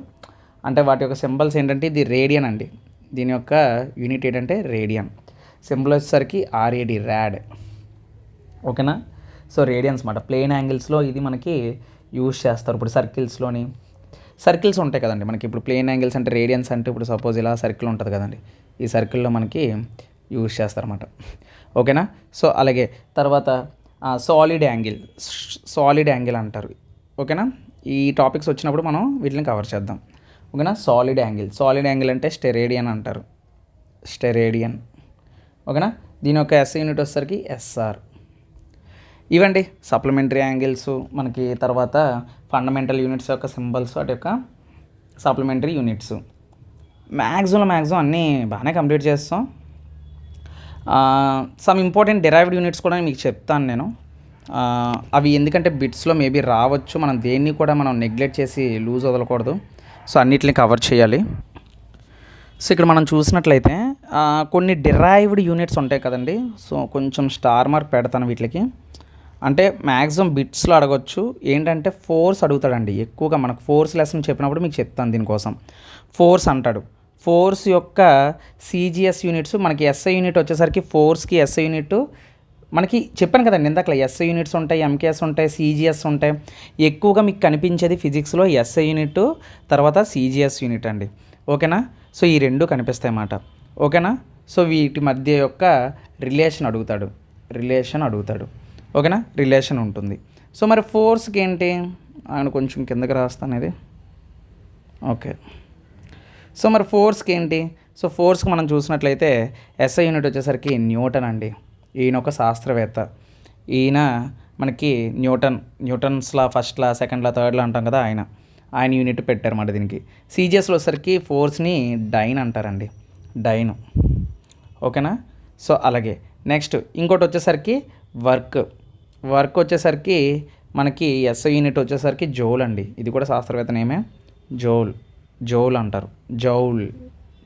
[SPEAKER 1] అంటే వాటి యొక్క సింబల్స్ ఏంటంటే ఇది రేడియన్ అండి, దీని యొక్క యూనిట్ ఏంటంటే రేడియన్. సింబల్ వచ్చేసరికి ఆర్ఏడి, ర్యాడ్. ఓకేనా. సో రేడియన్స్ మాట, ప్లేన్ యాంగిల్స్లో ఇది మనకి యూజ్ చేస్తారు. ఇప్పుడు సర్కిల్స్ ఉంటాయి కదండి మనకి, ఇప్పుడు ప్లేన్ యాంగిల్స్ అంటే రేడియన్స్ అంటే ఇప్పుడు సపోజ్ ఇలా సర్కిల్ ఉంటుంది కదండి, ఈ సర్కిల్లో మనకి యూజ్ చేస్తారన్నమాట. ఓకేనా. సో అలాగే తర్వాత సాలిడ్ యాంగిల్ అంటారు. ఓకేనా. ఈ టాపిక్స్ వచ్చినప్పుడు మనం వీటిని కవర్ చేద్దాం. ఓకేనా. సాలిడ్ యాంగిల్ అంటే స్టెరేడియన్ అంటారు, ఓకేనా. దీని యొక్క ఎస్ యూనిట్ వచ్చేసరికి ఎస్ఆర్. ఇవండి సప్లిమెంటరీ యాంగిల్స్ మనకి. తర్వాత ఫండమెంటల్ యూనిట్స్ యొక్క సింబల్స్, వాటి యొక్క సప్లిమెంటరీ యూనిట్స్. మ్యాక్సిమం అన్నీ బాగానే కంప్లీట్ చేస్తాం. సమ్ ఇంపార్టెంట్ డెరైవ్డ్ యూనిట్స్ కూడా మీకు చెప్తాను నేను. అవి ఎందుకంటే బిట్స్లో మేబీ రావచ్చు, మనం దేన్ని కూడా మనం నెగ్లెక్ట్ చేసి లూజ్ వదలకూడదు. సో అన్నిటిని కవర్ చేయాలి. సో ఇక్కడ మనం చూసినట్లయితే కొన్ని డెరైవ్డ్ యూనిట్స్ ఉంటాయి కదండి. సో కొంచెం స్టార్ మార్క్ పెడతాను వీటికి. అంటే మ్యాక్సిమం బిట్స్లో అడగొచ్చు. ఏంటంటే ఫోర్స్ అడుగుతాడండి ఎక్కువగా. మనకు ఫోర్స్ లెసన్ చెప్పినప్పుడు మీకు చెప్తాను దీనికోసం. ఫోర్స్ అంటాడు. ఫోర్స్ యొక్క సిజిఎస్ యూనిట్స్ మనకి ఎస్ఐ యూనిట్ వచ్చేసరికి ఫోర్స్కి ఎస్ఐ యూనిట్ మనకి చెప్పాను కదండి ఇందాక, ఎస్ఐ యూనిట్స్ ఉంటాయి, ఎంకేఎస్ ఉంటాయి, సిజిఎస్ ఉంటాయి. ఎక్కువగా మీకు కనిపించేది ఫిజిక్స్లో ఎస్ఐ యూనిట్, తర్వాత సిజిఎస్ యూనిట్ అండి. ఓకేనా. సో ఈ రెండు కనిపిస్తాయి అన్నమాట. ఓకేనా. సో వీటి మధ్య యొక్క రిలేషన్ అడుగుతాడు. ఓకేనా. రిలేషన్ ఉంటుంది. సో మరి ఫోర్స్కి ఏంటి, ఆయన కొంచెం కిందకి రాస్తాను ఇది. ఓకే. సో మరి ఫోర్స్కి ఏంటి, సో ఫోర్స్కి మనం చూసినట్లయితే ఎస్ఐ యూనిట్ వచ్చేసరికి న్యూటన్ అండి. ఈయన ఒక శాస్త్రవేత్త. ఈయన మనకి న్యూటన్స్ లా, ఫస్ట్ లా, సెకండ్ లా, థర్డ్ లా అంటాం కదా, ఆయన యూనిట్ పెట్టారన్నమాట దీనికి. సీజీఎస్లో వచ్చేసరికి ఫోర్స్ని డైన్ అంటారండి, డైన్. ఓకేనా. సో అలాగే నెక్స్ట్ ఇంకోటి వచ్చేసరికి వర్క్ వచ్చేసరికి మనకి ఎస్ఐ యూనిట్ వచ్చేసరికి జౌల్ అండి. ఇది కూడా శాస్త్రవేత్త నేమే, జౌల్ అంటారు, జౌల్.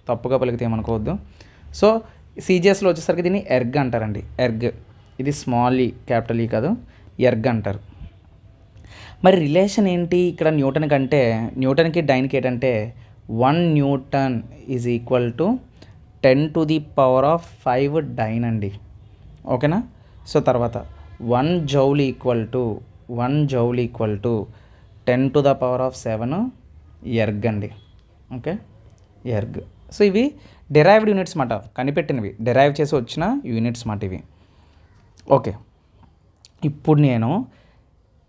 [SPEAKER 1] తప్పుగా పలికితే ఏమనుకోవద్దు. సో సీజీఎస్లో వచ్చేసరికి దీన్ని ఎర్గ్ అంటారండి, ఎర్గ్. ఇది స్మాల్ ఈ, క్యాపిటల్ ఈ కాదు, ఎర్గ్ అంటారు. మరి రిలేషన్ ఏంటి ఇక్కడ న్యూటన్కి డైన్కి ఏంటంటే 1 newton is equal to 10⁵ dyne అండి. ఓకేనా. సో తర్వాత 1 జౌల్ ఈక్వల్ టు 10⁷ ఎర్గ్ అండి. Okay, erg. సో ఇవి డెరైవ్డ్ యూనిట్స్ మాట, కనిపెట్టినవి, డెరైవ్ చేసి వచ్చిన యూనిట్స్ మాట ఇవి. ఓకే, ఇప్పుడు నేను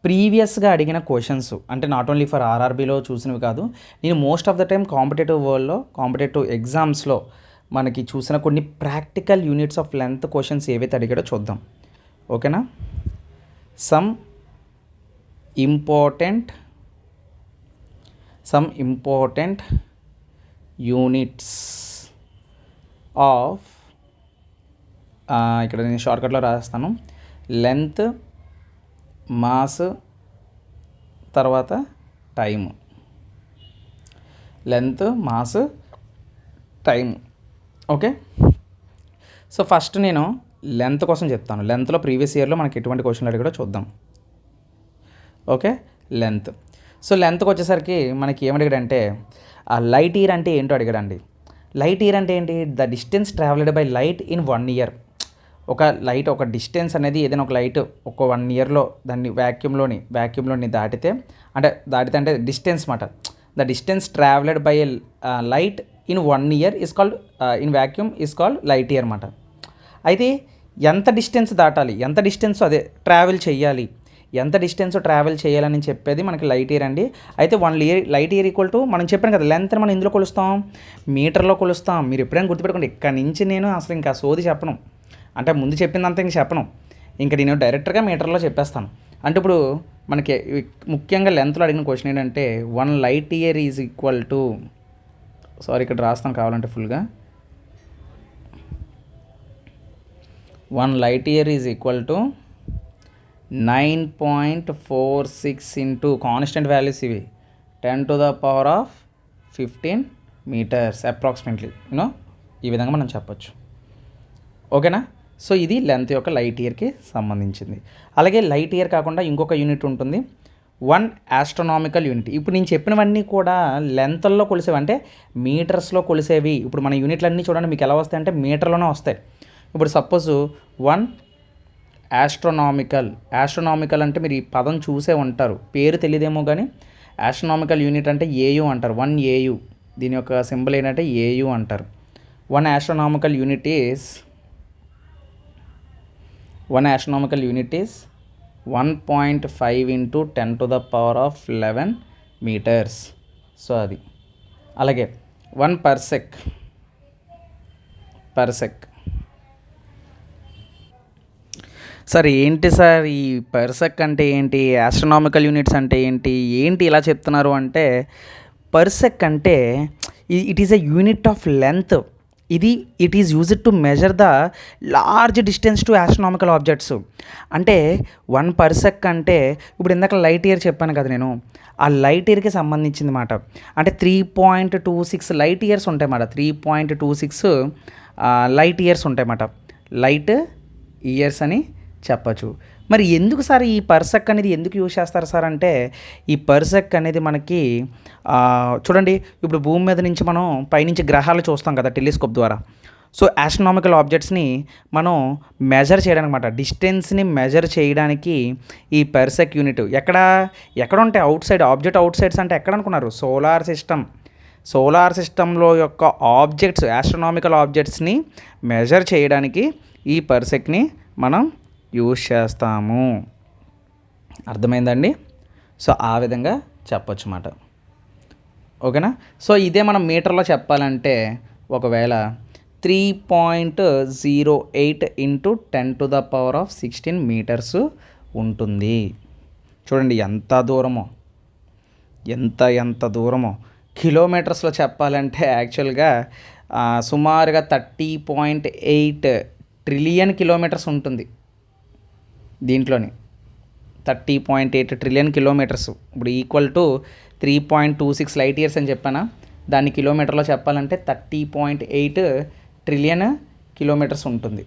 [SPEAKER 1] ప్రీవియస్గా అడిగిన క్వశ్చన్స్ అంటే నాట్ ఓన్లీ ఫర్ ఆర్ఆర్బీలో చూసినవి కాదు, నేను most of the time competitive వరల్డ్లో, కాంపిటేటివ్ ఎగ్జామ్స్లో మనకి చూసిన కొన్ని practical units of length questions ఏవైతే అడిగాడో చూద్దాం. ఓకేనా. సమ్ ఇంపార్టెంట్ యూనిట్స్ ఆఫ్, ఇక్కడ నేను షార్ట్కట్లో రాస్తాను, లెంత్, మాస్, తర్వాత time. Length, mass, time. Okay. So first నేను లెంత్ కోసం చెప్తాను. లెంత్లో ప్రీవియస్ ఇయర్లో మనకి ఎటువంటి క్వశ్చన్లు అడిగాడో చూద్దాం. Okay, length. సో లెంత్కి వచ్చేసరికి మనకి ఏమడిగాడంటే ఆ లైట్ ఇయర్ అంటే ఏంటో అడిగాడండి. లైట్ ఇయర్ అంటే ఏంటి? The distance travelled by light in 1 year. ఒక డిస్టెన్స్ అనేది ఏదైనా ఒక లైట్ ఒక 1 ఇయర్లో దాన్ని వ్యాక్యూమ్లోని దాటితే అంటే డిస్టెన్స్ మాట. The distance travelled by light in 1 year is called, in vacuum is called light year మాట. అయితే ఎంత డిస్టెన్స్ దాటాలి, ఎంత డిస్టెన్స్ ట్రావెల్ చేయాలని చెప్పేది మనకి లైట్ ఇయర్ అండి. అయితే 1 లైట్ ఇయర్ ఈక్వల్ టు, మనం చెప్పాను కదా లెంత్ని మనం ఇందులో కొలుస్తాం, మీటర్లో కొలుస్తాం. మీరు ఎప్పుడైనా గుర్తుపెట్టుకోండి, ఇక్కడ నుంచి నేను అసలు ఇంకా సోది చెప్పను, అంటే ముందు చెప్పిందంతా ఇంక చెప్పను, ఇంకా నేను డైరెక్ట్గా మీటర్లో చెప్పేస్తాను. అంటే ఇప్పుడు మనకి ముఖ్యంగా లెంత్లో అడిగిన క్వశ్చన్ ఏంటంటే 1 light year is equal to, ఇక్కడ రాస్తాను కావాలంటే ఫుల్గా, 1 light year is equal to 9.46 into constant values ఇవి 10⁻15 మీటర్స్ అప్రాక్సిమేట్లీ, ఈ విధంగా మనం చెప్పొచ్చు. ఓకేనా. సో ఇది లెంత్ యొక్క లైట్ ఇయర్కి సంబంధించింది. అలాగే లైట్ ఇయర్ కాకుండా ఇంకొక యూనిట్ ఉంటుంది, 1 ఆస్ట్రోనామికల్ యూనిట్. ఇప్పుడు నేను చెప్పినవన్నీ కూడా లెంత్ల్లో కొలిసేవి, అంటే మీటర్స్లో కొలిసేవి. ఇప్పుడు మన యూనిట్లన్నీ చూడండి మీకు ఎలా వస్తాయి అంటే మీటర్లోనే వస్తాయి. ఇప్పుడు సపోజ్ 1 ఆస్ట్రోనామికల్ అంటే మీరు ఈ పదం చూసే ఉంటారు, పేరు తెలియదేమో కానీ ఆస్ట్రోనామికల్ యూనిట్ అంటే ఏయు అంటారు, 1 AU. దీని యొక్క సింబల్ ఏంటంటే ఏయు అంటారు. 1 astronomical unit is 1.5 into 10⁻11 metres. So అది. అలాగే 1 పర్సెక్. సార్ ఏంటి సార్ ఈ పర్సెక్ అంటే ఏంటి, ఆస్ట్రోనామికల్ యూనిట్స్ అంటే ఏంటి ఇలా చెప్తున్నారు అంటే, పర్సెక్ అంటే it is a unit of length. It is used to measure the large distance to astronomical objects. అంటే 1 పర్సెక్ అంటే ఇప్పుడు ఇందాక లైట్ ఇయర్ చెప్పాను కదా నేను, ఆ లైట్ ఇయర్కి సంబంధించింది మాట. అంటే 3.26 లైట్ ఇయర్స్ ఉంటాయి మాట, 3.26 లైట్ ఇయర్స్ ఉంటాయి మాట, లైట్ ఇయర్స్ అని చెప్పచ్చు. మరి ఎందుకు సార్ ఈ పర్సెక్ అనేది ఎందుకు యూజ్ చేస్తారు సార్ అంటే, ఈ పర్సెక్ అనేది మనకి చూడండి, ఇప్పుడు భూమి మీద నుంచి మనం పైనుంచి గ్రహాలు చూస్తాం కదా టెలిస్కోప్ ద్వారా. సో ఆస్ట్రోనామికల్ ఆబ్జెక్ట్స్ని మనం మెజర్ చేయడానికి అన్నమాట, డిస్టెన్స్ని మెజర్ చేయడానికి ఈ పర్సెక్ యూనిట్ ఎక్కడ ఉంటాయి, ఆబ్జెక్ట్ అవుట్ సైడ్స్ అంటే ఎక్కడ అనుకున్నారు, సోలార్ సిస్టంలో యొక్క ఆబ్జెక్ట్స్, ఆస్ట్రోనామికల్ ఆబ్జెక్ట్స్ని మెజర్ చేయడానికి ఈ పర్సెక్ని మనం యూజ్ చేస్తాము. అర్థమైందండి. సో ఆ విధంగా చెప్పొచ్చు అన్నమాట. ఓకేనా. సో ఇదే మనం మీటర్లో చెప్పాలంటే ఒకవేళ 3.08 ఇంటూ 10⁻16 మీటర్స్ ఉంటుంది. చూడండి ఎంత దూరమో, ఎంత దూరమో కిలోమీటర్స్లో చెప్పాలంటే యాక్చువల్గా సుమారుగా 30.8 ట్రిలియన్ కిలోమీటర్స్ ఉంటుంది దీంట్లోని. 30.8 ట్రిలియన్ కిలోమీటర్స్ ఇప్పుడు ఈక్వల్ టు 3.26 లైట్ ఇయర్స్ అని చెప్పానా, దాన్ని కిలోమీటర్లో చెప్పాలంటే 30.8 ట్రిలియన్ కిలోమీటర్స్ ఉంటుంది.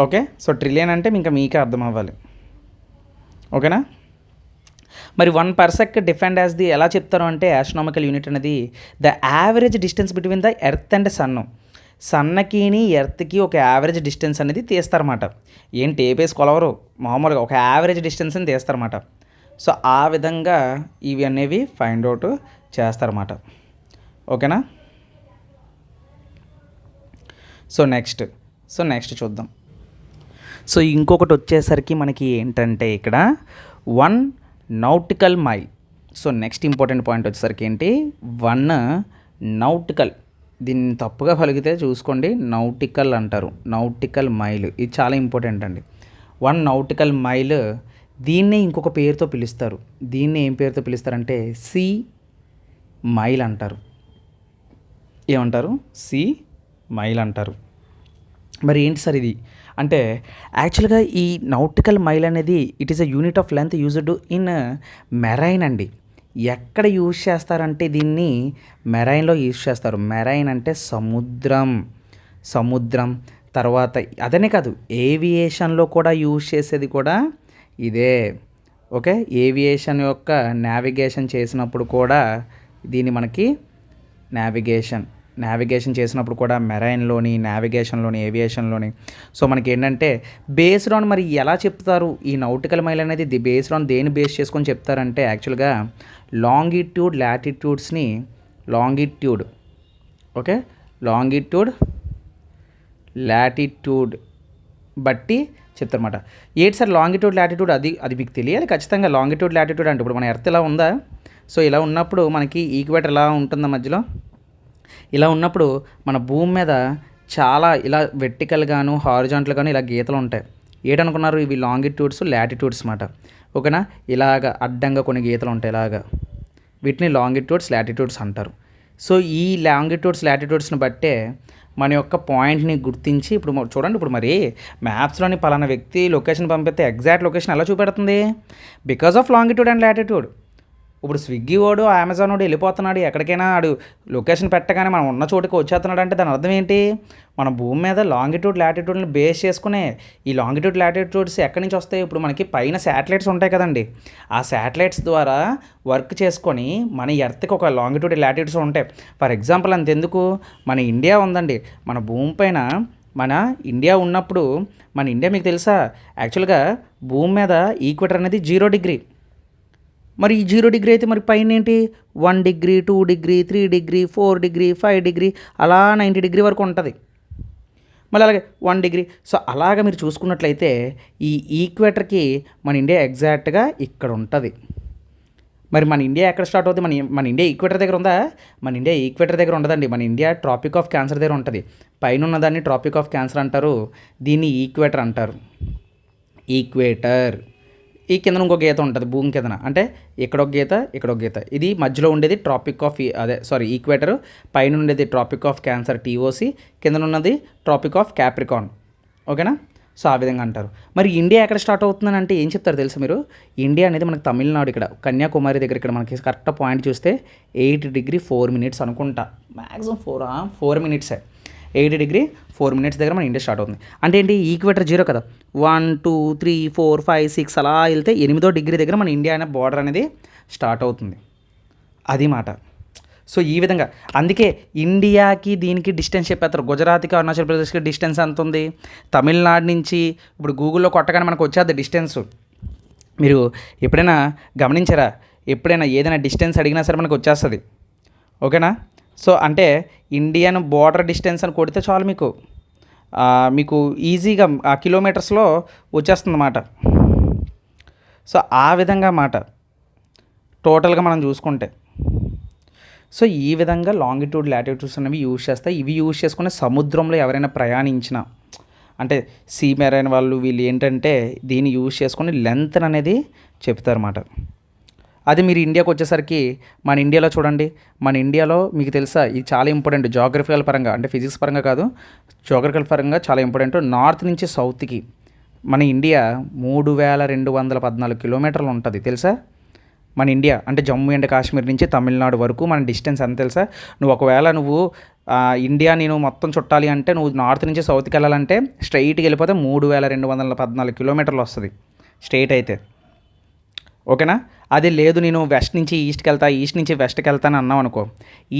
[SPEAKER 1] ఓకే, సో ట్రిలియన్ అంటే ఇంకా మీకే అర్థం అవ్వాలి. ఓకేనా. మరి 1 parsec డిఫైన్డ్ యాజ్ ది ఎలా చెప్తారు అంటే ఆస్ట్రోనామికల్ యూనిట్ అనేది the average distance between the earth and sun. సన్నకిని ఎర్త్కి ఒక యావరేజ్ డిస్టెన్స్ అనేది తీస్తారన్నమాట. ఏం టేపేసి కొలవరు, మామూలుగా ఒక యావరేజ్ డిస్టెన్స్ని తీస్తారన్నమాట. సో ఆ విధంగా ఇవి అనేవి ఫైండ్ అవుట్ చేస్తారన్నమాట. ఓకేనా. సో నెక్స్ట్ చూద్దాం. సో ఇంకొకటి వచ్చేసరికి మనకి ఏంటంటే ఇక్కడ 1 nautical mile. So next important point వచ్చేసరికి ఏంటి, 1 nautical, దీన్ని తప్పుగా పలికితే చూసుకోండి, నౌటికల్ అంటారు, నౌటికల్ మైల్. ఇది చాలా ఇంపార్టెంట్ అండి. 1 nautical mile దీన్నే ఇంకొక పేరుతో పిలుస్తారు. దీన్ని ఏం పేరుతో పిలుస్తారంటే సీ మైల్ అంటారు. ఏమంటారు, సీ మైల్ అంటారు. మరి ఏంటి సార్ ఇది అంటే యాక్చువల్గా ఈ నౌటికల్ మైల్ అనేది it is a unit of length used in marine అండి. ఎక్కడ యూజ్ చేస్తారంటే దీన్ని మెరైన్లో యూజ్ చేస్తారు. మెరైన్ అంటే సముద్రం తర్వాత అదనే కాదు, ఏవియేషన్లో కూడా యూజ్ చేసేది కూడా ఇదే. ఓకే, ఏవియేషన్ యొక్క నావిగేషన్ చేసినప్పుడు కూడా దీన్ని మనకి నావిగేషన్ చేసినప్పుడు కూడా మెరైన్లోని, నావిగేషన్లోని, ఏవియేషన్లోని. సో మనకి ఏంటంటే బేస్డ్ ఆన్ మరి ఎలా చెప్తారు ఈ నౌటికల్ మైల్ అనేది బేస్డ్ ఆన్ దేని బేస్ చేసుకొని చెప్తారంటే యాక్చువల్గా లాంగిట్యూడ్ లాటిట్యూడ్స్ని లాంగిట్యూడ్ లాటిట్యూడ్ బట్టి చెప్తారన్నమాట. ఏంటి సార్ లాంగిట్యూడ్ లాటిట్యూడ్, అది మీకు తెలియాలి ఖచ్చితంగా. లాంగిట్యూడ్ లాటిట్యూడ్ అంటే ఇప్పుడు మన ఎర్త్ ఇలా ఉందా, సో ఇలా ఉన్నప్పుడు మనకి ఈక్వేటర్ ఎలా ఉంటుందా మధ్యలో, ఇలా ఉన్నప్పుడు మన భూమి మీద చాలా ఇలా వెర్టికల్గాను హారిజాంటల్గాను ఇలా గీతలు ఉంటాయి. ఏంటనుకున్నారు, ఇవి లాంగిట్యూడ్స్ లాటిట్యూడ్స్ మాట. ఓకేనా, ఇలాగ అడ్డంగా కొన్ని గీతలు ఉంటాయి ఇలాగా, వీటిని లాంగిట్యూడ్స్ లాటిట్యూడ్స్ అంటారు. సో ఈ లాంగిట్యూడ్స్ లాటిట్యూడ్స్ని బట్టే మన యొక్క పాయింట్ని గుర్తించి ఇప్పుడు చూడండి, ఇప్పుడు మరి మ్యాప్స్లోని పలానా వ్యక్తి లొకేషన్ పంపిస్తే ఎగ్జాక్ట్ లొకేషన్ ఎలా చూపెడుతుంది, because of longitude and latitude. ఇప్పుడు స్విగ్గీ వాడు అమెజాన్ వాడు వెళ్ళిపోతున్నాడు ఎక్కడికైనా, ఆడు లొకేషన్ పెట్టగానే మనం ఉన్న చోటుకి వచ్చేస్తున్నాడు అంటే దాని అర్థం ఏంటి, మన భూమి మీద లాంగిట్యూడ్ లాటిట్యూడ్ని బేస్ చేసుకునే ఈ లాంగిట్యూడ్ లాటిట్యూడ్స్ ఎక్కడి నుంచి వస్తాయి, ఇప్పుడు మనకి పైన శాటిలైట్స్ ఉంటాయి కదండి, ఆ శాటిలైట్స్ ద్వారా వర్క్ చేసుకొని మన ఎర్త్కి ఒక లాంగిట్యూడ్ లాటిట్యూడ్స్ ఉంటాయి. ఫర్ ఎగ్జాంపుల్ అంతెందుకు, మన ఇండియా ఉందండి, మన భూమి పైన మన ఇండియా ఉన్నప్పుడు మన ఇండియా మీకు తెలుసా యాక్చువల్గా భూమి మీద ఈక్వేటర్ అనేది 0 డిగ్రీ. మరి ఈ 0 డిగ్రీ అయితే మరి పైన ఏంటి 1 degree 2 degree 3 degree 4 degree 5 degree అలా 90 డిగ్రీ వరకు ఉంటుంది. మళ్ళీ అలాగే 1 డిగ్రీ. సో అలాగ మీరు చూసుకున్నట్లయితే ఈ ఈక్వేటర్కి మన ఇండియా ఎగ్జాక్ట్గా ఇక్కడ ఉంటుంది. మరి మన ఇండియా ఎక్కడ స్టార్ట్ అవుతుంది, మన ఇండియా ఈక్వేటర్ దగ్గర ఉందా, మన ఇండియా ఈక్వేటర్ దగ్గర ఉండదండి, మన ఇండియా ట్రాపిక్ ఆఫ్ క్యాన్సర్ దగ్గర ఉంటుంది. పైన ఉన్నదాన్ని ట్రాపిక్ ఆఫ్ క్యాన్సర్ అంటారు, దీన్ని ఈక్వేటర్ అంటారు. ఈక్వేటర్, ఈ కింద ఇంకో గీత ఉంటుంది భూమి కిందన, అంటే ఇక్కడొక గీత, ఇది మధ్యలో ఉండేది ట్రాపిక్ ఆఫ్ ఈక్వేటర్, పైన ఉండేది ట్రాపిక్ ఆఫ్ క్యాన్సర్ టీఓసి, కింద ఉన్నది ట్రాపిక్ ఆఫ్ క్యాప్రికాన్. ఓకేనా, సో ఆ విధంగా అంటారు. మరి ఇండియా ఎక్కడ స్టార్ట్ అవుతుందని అంటే ఏం చెప్తారు తెలుసు మీరు, ఇండియా అనేది మనకి తమిళనాడు ఇక్కడ కన్యాకుమారి దగ్గర ఇక్కడ మనకి కరెక్ట్ పాయింట్ చూస్తే 8 డిగ్రీ 4 మినిట్స్ అనుకుంటా, మ్యాక్సిమం 4 మినిట్సే, 8 డిగ్రీ 4 మినిట్స్ దగ్గర మన ఇండియా స్టార్ట్ అవుతుంది. అంటే ఏంటి, ఈక్వేటర్ 0 కదా, 1 2 3 4 5 6 అలా వెళ్తే 8వ డిగ్రీ దగ్గర మన ఇండియా అనే బార్డర్ అనేది స్టార్ట్ అవుతుంది. అది మాట. సో ఈ విధంగా అందుకే ఇండియాకి దీనికి డిస్టెన్స్ చెప్పేస్తారు. గుజరాత్కి అరుణాచల్ ప్రదేశ్కి డిస్టెన్స్ ఎంత ఉంది, తమిళనాడు నుంచి ఇప్పుడు గూగుల్లో కొట్టగానే మనకు వచ్చేది డిస్టెన్స్. మీరు ఎప్పుడైనా గమనించారా, ఎప్పుడైనా ఏదైనా డిస్టెన్స్ అడిగినా సరే మనకు వచ్చేస్తుంది. ఓకేనా, సో అంటే ఇండియన్ బోర్డర్ డిస్టెన్స్ అని కొడితే చాలు మీకు ఈజీగా ఆ కిలోమీటర్స్లో వచ్చేస్తుంది అన్నమాట. సో ఆ విధంగా మాట టోటల్గా మనం చూసుకుంటే. సో ఈ విధంగా లాంగిట్యూడ్ లాటిట్యూడ్స్ అనేవి యూజ్ చేస్తాయి. ఇవి యూజ్ చేసుకునే సముద్రంలో ఎవరైనా ప్రయాణించినా అంటే సీ మెరైన్ వాళ్ళు వీళ్ళు ఏంటంటే దీన్ని యూజ్ చేసుకొని లెంత్ అనేది చెప్తారన్నమాట. అది మీరు ఇండియాకి వచ్చేసరికి మన ఇండియాలో చూడండి, మన ఇండియాలో మీకు తెలుసా ఇది చాలా ఇంపార్టెంట్ జాగ్రఫికల్ పరంగా, అంటే ఫిజిక్స్ పరంగా కాదు, జాగ్రఫికల్ పరంగా చాలా ఇంపార్టెంట్. నార్త్ నుంచి సౌత్కి మన ఇండియా 3214 కిలోమీటర్లు ఉంటుంది తెలుసా. మన ఇండియా అంటే జమ్మూ అండ్ కాశ్మీర్ నుంచి తమిళనాడు వరకు మన డిస్టెన్స్ ఎంత తెలుసా. నువ్వు ఒకవేళ ఇండియా నేను మొత్తం చుట్టాలి అంటే నువ్వు నార్త్ నుంచి సౌత్కి వెళ్ళాలంటే స్ట్రైట్కి వెళ్ళిపోతే 3214 కిలోమీటర్లు వస్తుంది స్ట్రైట్ అయితే. ఓకేనా. అది లేదు నేను వెస్ట్ నుంచి ఈస్ట్కి వెళ్తా, ఈస్ట్ నుంచి వెస్ట్కి వెళ్తాను అన్నాం అనుకో,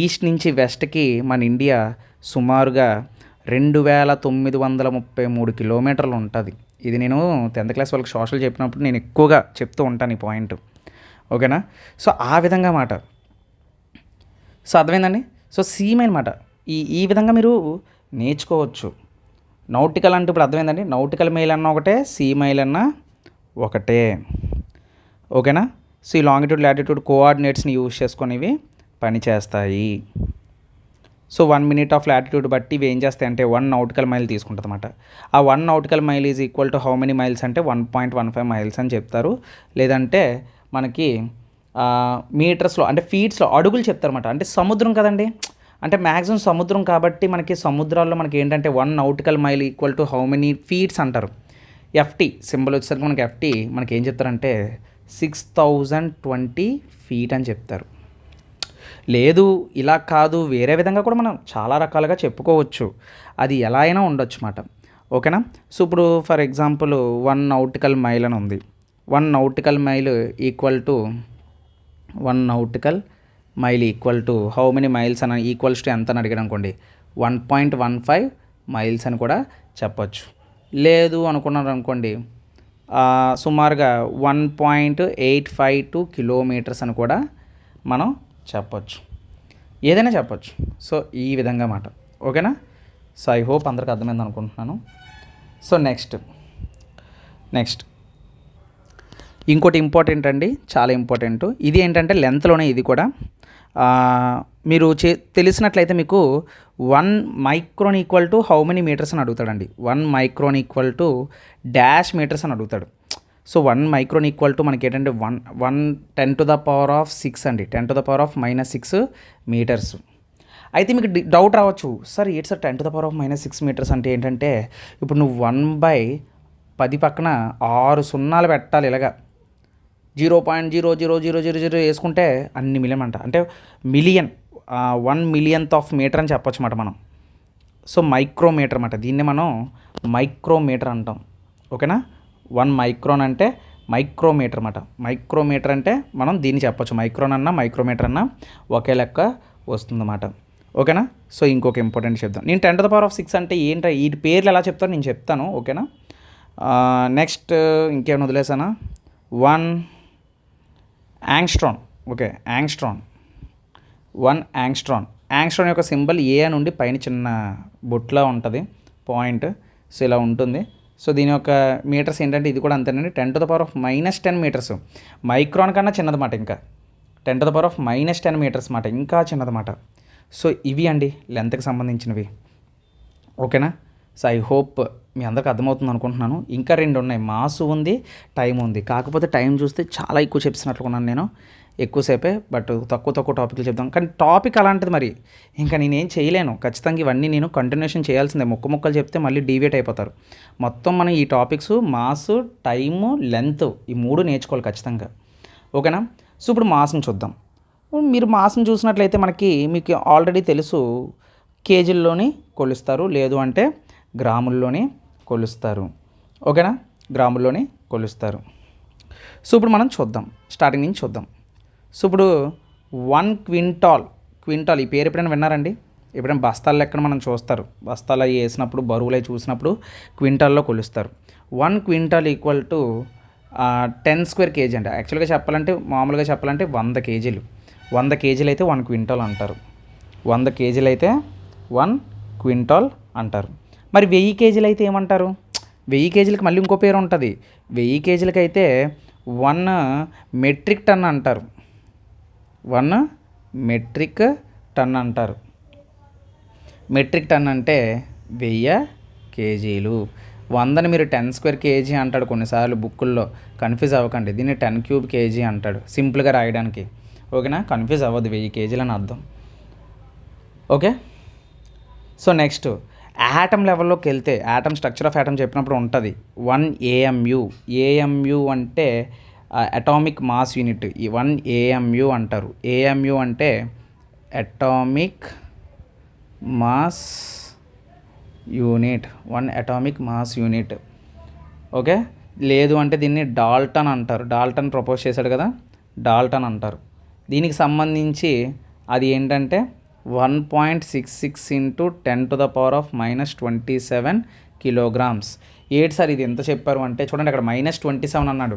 [SPEAKER 1] ఈస్ట్ నుంచి వెస్ట్కి మన ఇండియా సుమారుగా 2933 కిలోమీటర్లు ఉంటుంది. ఇది నేను 10th క్లాస్ వాళ్ళకి సోషల్ చెప్పినప్పుడు నేను ఎక్కువగా చెప్తూ ఉంటాను ఈ పాయింట్. ఓకేనా. సో ఆ విధంగా మాట. సో అర్థమైందండి. సో సీమైన్ మాట ఈ విధంగా మీరు నేర్చుకోవచ్చు. నౌటికల్ అంటే ఇప్పుడు అర్థమైందండి. నౌటికల్ మైల్ అన్న ఒకటే, సీ మైల్ అన్న ఒకటే. ఓకేనా. సో ఈ లాంగిట్యూడ్ లాటిట్యూడ్ కోఆర్డినేట్స్ని యూజ్ చేసుకొని ఇవి పనిచేస్తాయి. సో 1 minute ఆఫ్ లాటిట్యూడ్ బట్టి ఇవి ఏం చేస్తాయి అంటే 1 nautical mile తీసుకుంటుంది అనమాట. ఆ 1 nautical mile is equal to how many miles అంటే 1.15 మైల్స్ అని చెప్తారు. లేదంటే మనకి మీటర్స్లో అంటే ఫీట్స్లో అడుగులు చెప్తారన్నమాట. అంటే సముద్రం కదండి, అంటే మ్యాక్సిమం సముద్రం కాబట్టి మనకి సముద్రాల్లో మనకి ఏంటంటే 1 nautical mile equal to how many feets అంటారు. ఎఫ్టీ సింబల్ వచ్చేసరికి మనకి ఎఫ్టీ మనకి ఏం చెప్తారంటే 6020 feet అని చెప్తారు. లేదు ఇలా కాదు వేరే విధంగా కూడా మనం చాలా రకాలుగా చెప్పుకోవచ్చు, అది ఎలా అయినా ఉండొచ్చు అన్నమాట. ఓకేనా. సో ఇప్పుడు ఫర్ ఎగ్జాంపుల్ 1 nautical mile అని ఉంది. 1 nautical mile equal to 1 nautical mile equal to how many miles అని ఈక్వల్స్ టు ఎంత అని అడిగాడు అనుకోండి 1.15 మైల్స్ అని కూడా చెప్పచ్చు. లేదు అనుకున్నారు అనుకోండి సుమారుగా 1.852 కిలోమీటర్స్ అని కూడా మనం చెప్పచ్చు, ఏదైనా చెప్పచ్చు. సో ఈ విధంగా మాట. ఓకేనా. సో ఐ హోప్ అందరికి అర్థమైంది అనుకుంటున్నాను. సో నెక్స్ట్ ఇంకోటి ఇంపార్టెంట్ అండి, చాలా ఇంపార్టెంట్. ఇది ఏంటంటే లెంత్లోనే ఇది కూడా మీరు తెలిసినట్లయితే మీకు 1 micron equal to how many metres అని అడుగుతాడండి. 1 micron equal to dash metres అని అడుగుతాడు. సో 1 micron ఈక్వల్ టు మనకి ఏంటంటే 10⁻⁶ అండి, 10⁻⁻6 మీటర్స్. అయితే మీకు డౌట్ రావచ్చు, సార్ ఏంటి సార్ 10⁻⁻6 మీటర్స్ అంటే ఏంటంటే ఇప్పుడు నువ్వు 1/10 పక్కన 6 సున్నాలు పెట్టాలి, ఇలాగా 0.00000 వేసుకుంటే అన్ని మిలియన్ అంట, అంటే మిలియన్ 1 millionth ఆఫ్ మీటర్ అని చెప్పొచ్చు అన్నమాట మనం. సో మైక్రోమీటర్ అన్నమాట, దీన్ని మనం మైక్రోమీటర్ అంటాం. ఓకేనా. 1 micron అంటే మైక్రోమీటర్ అన్నమాట. మైక్రోమీటర్ అంటే మనం దీన్ని చెప్పొచ్చు, మైక్రోన్ అన్నా మైక్రోమీటర్ అన్నా ఒకే లెక్క వస్తుందన్నమాట. ఓకేనా. సో ఇంకొక ఇంపార్టెంట్ చెప్తాను నేను 10⁻⁶ అంటే ఏంటో ఈ పేర్లు ఎలా చెప్తాను నేను చెప్తాను. ఓకేనా. నెక్స్ట్ ఇంకేమైనా వదిలేసానా. 1 angstrom. Okay angstrom, 1 angstrom. Angstrom యొక్క సింబల్ ఏ నుండి పైన చిన్న బొట్లా ఉంటుంది పాయింట్. సో ఇలా ఉంటుంది. సో దీని యొక్క మీటర్స్ ఏంటంటే ఇది కూడా అంతేనండి, 10⁻⁻10 మీటర్స్. మైక్రాన్ కన్నా చిన్నదన్నమాట, ఇంకా 10⁻⁻10 మీటర్స్ మాట, ఇంకా చిన్నదన్నమాట. సో ఇవి అండి లెంత్కి సంబంధించినవి. ఓకేనా. సో ఐ హోప్ మీ అందరికి అర్థమవుతుంది అనుకుంటున్నాను. ఇంకా 2 ఉన్నాయి, మాస్ ఉంది, టైం ఉంది. కాకపోతే టైం చూస్తే చాలా ఎక్కువ చెప్పినట్లుకున్నాను నేను, ఎక్కువసేపే, బట్ తక్కువ టాపిక్లు చెప్తాం. కానీ టాపిక్ అలాంటిది మరి ఇంకా నేనేం చేయలేను. ఖచ్చితంగా ఇవన్నీ నేను కంటిన్యూషన్ చేయాల్సిందే. ముక్కలు చెప్తే మళ్ళీ డీవియేట్ అయిపోతారు. మొత్తం మనం ఈ టాపిక్స్ మాస్, టైము, లెంత్ ఈ 3 నేర్చుకోవాలి ఖచ్చితంగా. ఓకేనా. సో ఇప్పుడు మాస్ని చూద్దాం. మీరు మాస్ని చూసినట్లయితే మీకు ఆల్రెడీ తెలుసు, కేజీల్లోని కొలుస్తారు, లేదు అంటే గ్రాముల్లోని కొలుస్తారు. ఓకేనా. గ్రాముల్లోని కొలుస్తారు. సో ఇప్పుడు మనం చూద్దాం, స్టార్టింగ్ నుంచి చూద్దాం. సో ఇప్పుడు 1 క్వింటాల్ ఈ పేరు ఎప్పుడైనా విన్నారండి? ఎప్పుడైనా బస్తాల లెక్కన మనం చూస్తారు, బస్తాలు అవి వేసినప్పుడు బరువులు అవి చూసినప్పుడు క్వింటాల్లో కొలుస్తారు. 1 quintal equal to 10 square kg అండి. యాక్చువల్గా చెప్పాలంటే మామూలుగా చెప్పాలంటే 100 kg. 100 kg అయితే 1 క్వింటాల్ అంటారు. 100 kg అయితే 1 క్వింటాల్ అంటారు. మరి 1000 kg అయితే ఏమంటారు? 1000 kgకి మళ్ళీ ఇంకో పేరు ఉంటుంది. 1000 kgకి అయితే 1 మెట్రిక్ టన్ అంటారు. 1 మెట్రిక్ టన్ అంటారు. మెట్రిక్ టన్ అంటే 1000 కేజీలు. 100ని మీరు 10 స్క్వేర్ కేజీ అంటాడు కొన్నిసార్లు బుక్కుల్లో, కన్ఫ్యూజ్ అవ్వకండి. దీన్ని 10 క్యూబ్ కేజీ అంటాడు సింపుల్గా రాయడానికి. ఓకేనా, కన్ఫ్యూజ్ అవ్వద్దు, 1000 కేజీలు అని అర్థం. ఓకే, సో నెక్స్ట్ యాటమ్ లెవెల్లోకి వెళ్తే, యాటమ్ స్ట్రక్చర్ ఆఫ్ యాటమ్ చెప్పినప్పుడు ఉంటుంది 1 AMU. AMU అంటే అటామిక్ మాస్ యూనిట్. ఈ 1 AMU అంటారు. AMU అంటే atomic mass unit, 1 atomic mass unit. Okay, లేదు అంటే దీన్ని డాల్టన్ అంటారు. డాల్టన్ ప్రపోజ్ చేశాడు కదా, డాల్టన్ అంటారు. దీనికి సంబంధించి అది ఏంటంటే 1.66 ఇంటూ 10⁻⁻27 కిలోగ్రామ్స్. ఏంటి సార్ ఇది ఎంత చెప్పారు అంటే, చూడండి అక్కడ -27 అన్నాడు.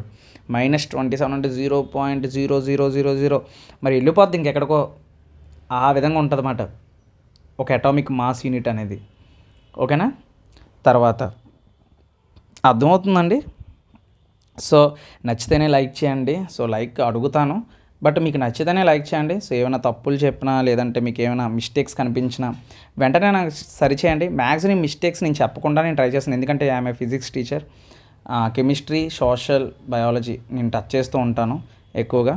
[SPEAKER 1] -27 అంటే 0.0000 మరి వెళ్ళిపోద్ది ఇంకెక్కడికో, ఆ విధంగా ఉంటుంది అన్నమాట ఒక అటామిక్ మాస్ యూనిట్ అనేది. ఓకేనా, తర్వాత అర్థమవుతుందండి. సో నచ్చితేనే లైక్ చేయండి. సో లైక్ అడుగుతాను, బట్ మీకు నచ్చితేనే లైక్ చేయండి. సో ఏమైనా తప్పులు చెప్పినా, లేదంటే మీకు ఏమైనా మిస్టేక్స్ కనిపించినా వెంటనే నాకు సరిచేయండి. మ్యాక్సిమం మిస్టేక్స్ నేను చెప్పకుండా నేను ట్రై చేస్తాను, ఎందుకంటే I'm a physics teacher. Chemistry, social, biology నేను టచ్ చేస్తూ ఉంటాను ఎక్కువగా.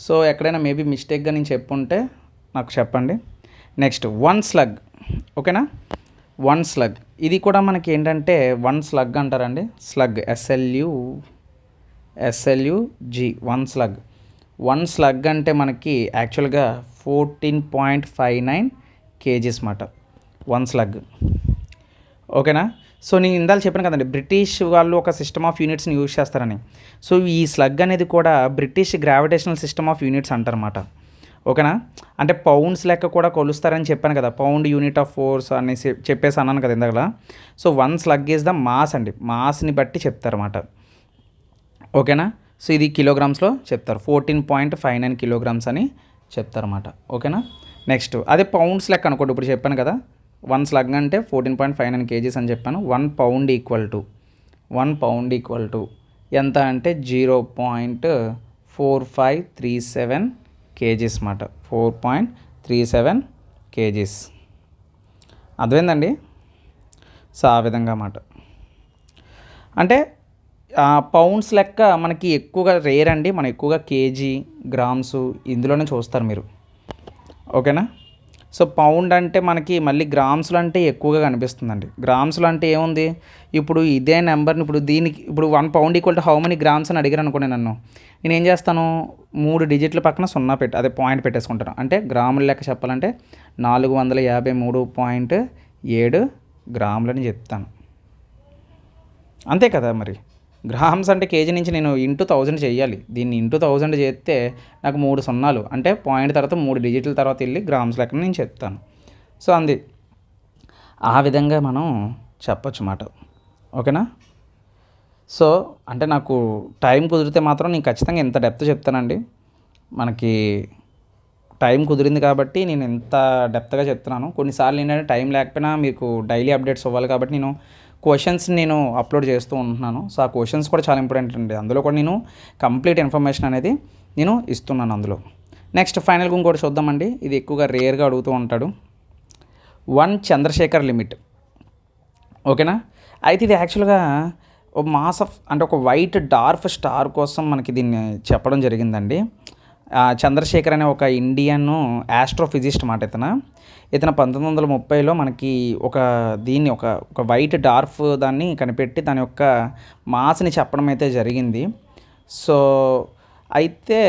[SPEAKER 1] సో ఎక్కడైనా మేబీ మిస్టేక్గా నేను చెప్పుంటే నాకు చెప్పండి. Next 1 slug. ఓకేనా, 1 స్లగ్ ఇది కూడా మనకి ఏంటంటే 1 స్లగ్ అంటారండి. Slug SLUG 1 slug. 1 స్లగ్ అంటే మనకి యాక్చువల్గా 14.59 కేజీస్ మాట 1 స్లగ్. ఓకేనా, సో నేను ఇందాక చెప్పాను కదండి, బ్రిటిష్ వాళ్ళు ఒక సిస్టమ్ ఆఫ్ యూనిట్స్ని యూజ్ చేస్తారని. సో ఈ స్లగ్ అనేది కూడా British gravitational system of units అంటారన్నమాట. ఓకేనా, అంటే పౌండ్స్ లెక్క కూడా కొలుస్తారని చెప్పాను కదా, పౌండ్ యూనిట్ ఆఫ్ ఫోర్స్ అనేసి చెప్పేసి అన్నాను కదా ఇందాక. So 1 slug is the mass అండి, మాస్ని బట్టి చెప్తారన్నమాట. ఓకేనా, సో ఇది కిలోగ్రామ్స్లో చెప్తారు, 14.59 కిలోగ్రామ్స్ అని చెప్తారన్నమాట. ఓకేనా, నెక్స్ట్ అదే పౌండ్స్ లెక్క అనుకోండి. ఇప్పుడు చెప్పాను కదా 1 స్లగ్ అంటే 14.59 కేజీస్ అని చెప్పాను. 1 పౌండ్ ఈక్వల్ టు ఎంత అంటే 0.4537 కేజీస్ అన్నమాట. 4.37 కేజీస్. అర్థమైందండి. సో ఆ విధంగా అన్నమాట. అంటే పౌండ్స్ లెక్క మనకి ఎక్కువగా రేర్ అండి, మనం ఎక్కువగా కేజీ, గ్రామ్స్ ఇందులోనే చూస్తారు మీరు. ఓకేనా, సో పౌండ్ అంటే మనకి మళ్ళీ గ్రామ్స్లో అంటే ఎక్కువగా కనిపిస్తుందండి. గ్రామ్స్లో అంటే ఏముంది, ఇప్పుడు ఇదే నెంబర్ని ఇప్పుడు దీనికి ఇప్పుడు 1 pound equal to how many grams అని అడిగారు అనుకోండి నన్ను, నేను ఏం చేస్తాను, 3 డిజిట్ల పక్కన 0 అదే పాయింట్ పెట్టేసుకుంటాను. అంటే గ్రాముల లెక్క చెప్పాలంటే 453.7 గ్రాములని చెప్తాను. అంతే కదా మరి. గ్రామ్స్ అంటే కేజీ నుంచి నేను ఇంటూ 1000 చేయాలి. దీన్ని ఇంటూ 1000 చేస్తే నాకు 3 సున్నాలు అంటే పాయింట్ తర్వాత 3 డిజిట్ల తర్వాత వెళ్ళి గ్రామ్స్ లెక్కన నేను చెప్తాను. సో అంది ఆ విధంగా మనం చెప్పొచ్చు మాట. ఓకేనా, సో అంటే నాకు టైం కుదిరితే మాత్రం నేను ఖచ్చితంగా ఇంత డెప్త్ చెప్తానండి. మనకి టైం కుదిరింది కాబట్టి నేను ఎంత డెప్త్గా చెప్తున్నాను. కొన్నిసార్లు ఏంటంటే టైం లేకపోయినా మీకు డైలీ అప్డేట్స్ ఇవ్వాలి కాబట్టి నేను క్వశ్చన్స్ నేను అప్లోడ్ చేస్తూ ఉంటున్నాను. సో ఆ క్వశ్చన్స్ కూడా చాలా ఇంపార్టెంట్ అండి, అందులో కూడా నేను కంప్లీట్ ఇన్ఫర్మేషన్ అనేది నేను ఇస్తున్నాను అందులో. నెక్స్ట్ ఫైనల్గా ఇంకోటి చూద్దామండి, ఇది ఎక్కువగా రేర్గా అడుగుతూ ఉంటాడు, 1 చంద్రశేఖర్ లిమిట్. ఓకేనా, అయితే ఇది యాక్చువల్గా ఒక మాస్ ఆఫ్ అంటే ఒక వైట్ డార్క్ స్టార్ కోసం మనకి దీన్ని చెప్పడం జరిగిందండి. చంద్రశేఖర్ అనే ఒక ఇండియన్ ఆస్ట్రోఫిజిస్ట్ మాట ఇతను 1930లో మనకి దీన్ని ఒక వైట్ డార్ఫ్ దాన్ని కనిపెట్టి దాని యొక్క మాస్ని చెప్పడం అయితే జరిగింది. సో అయితే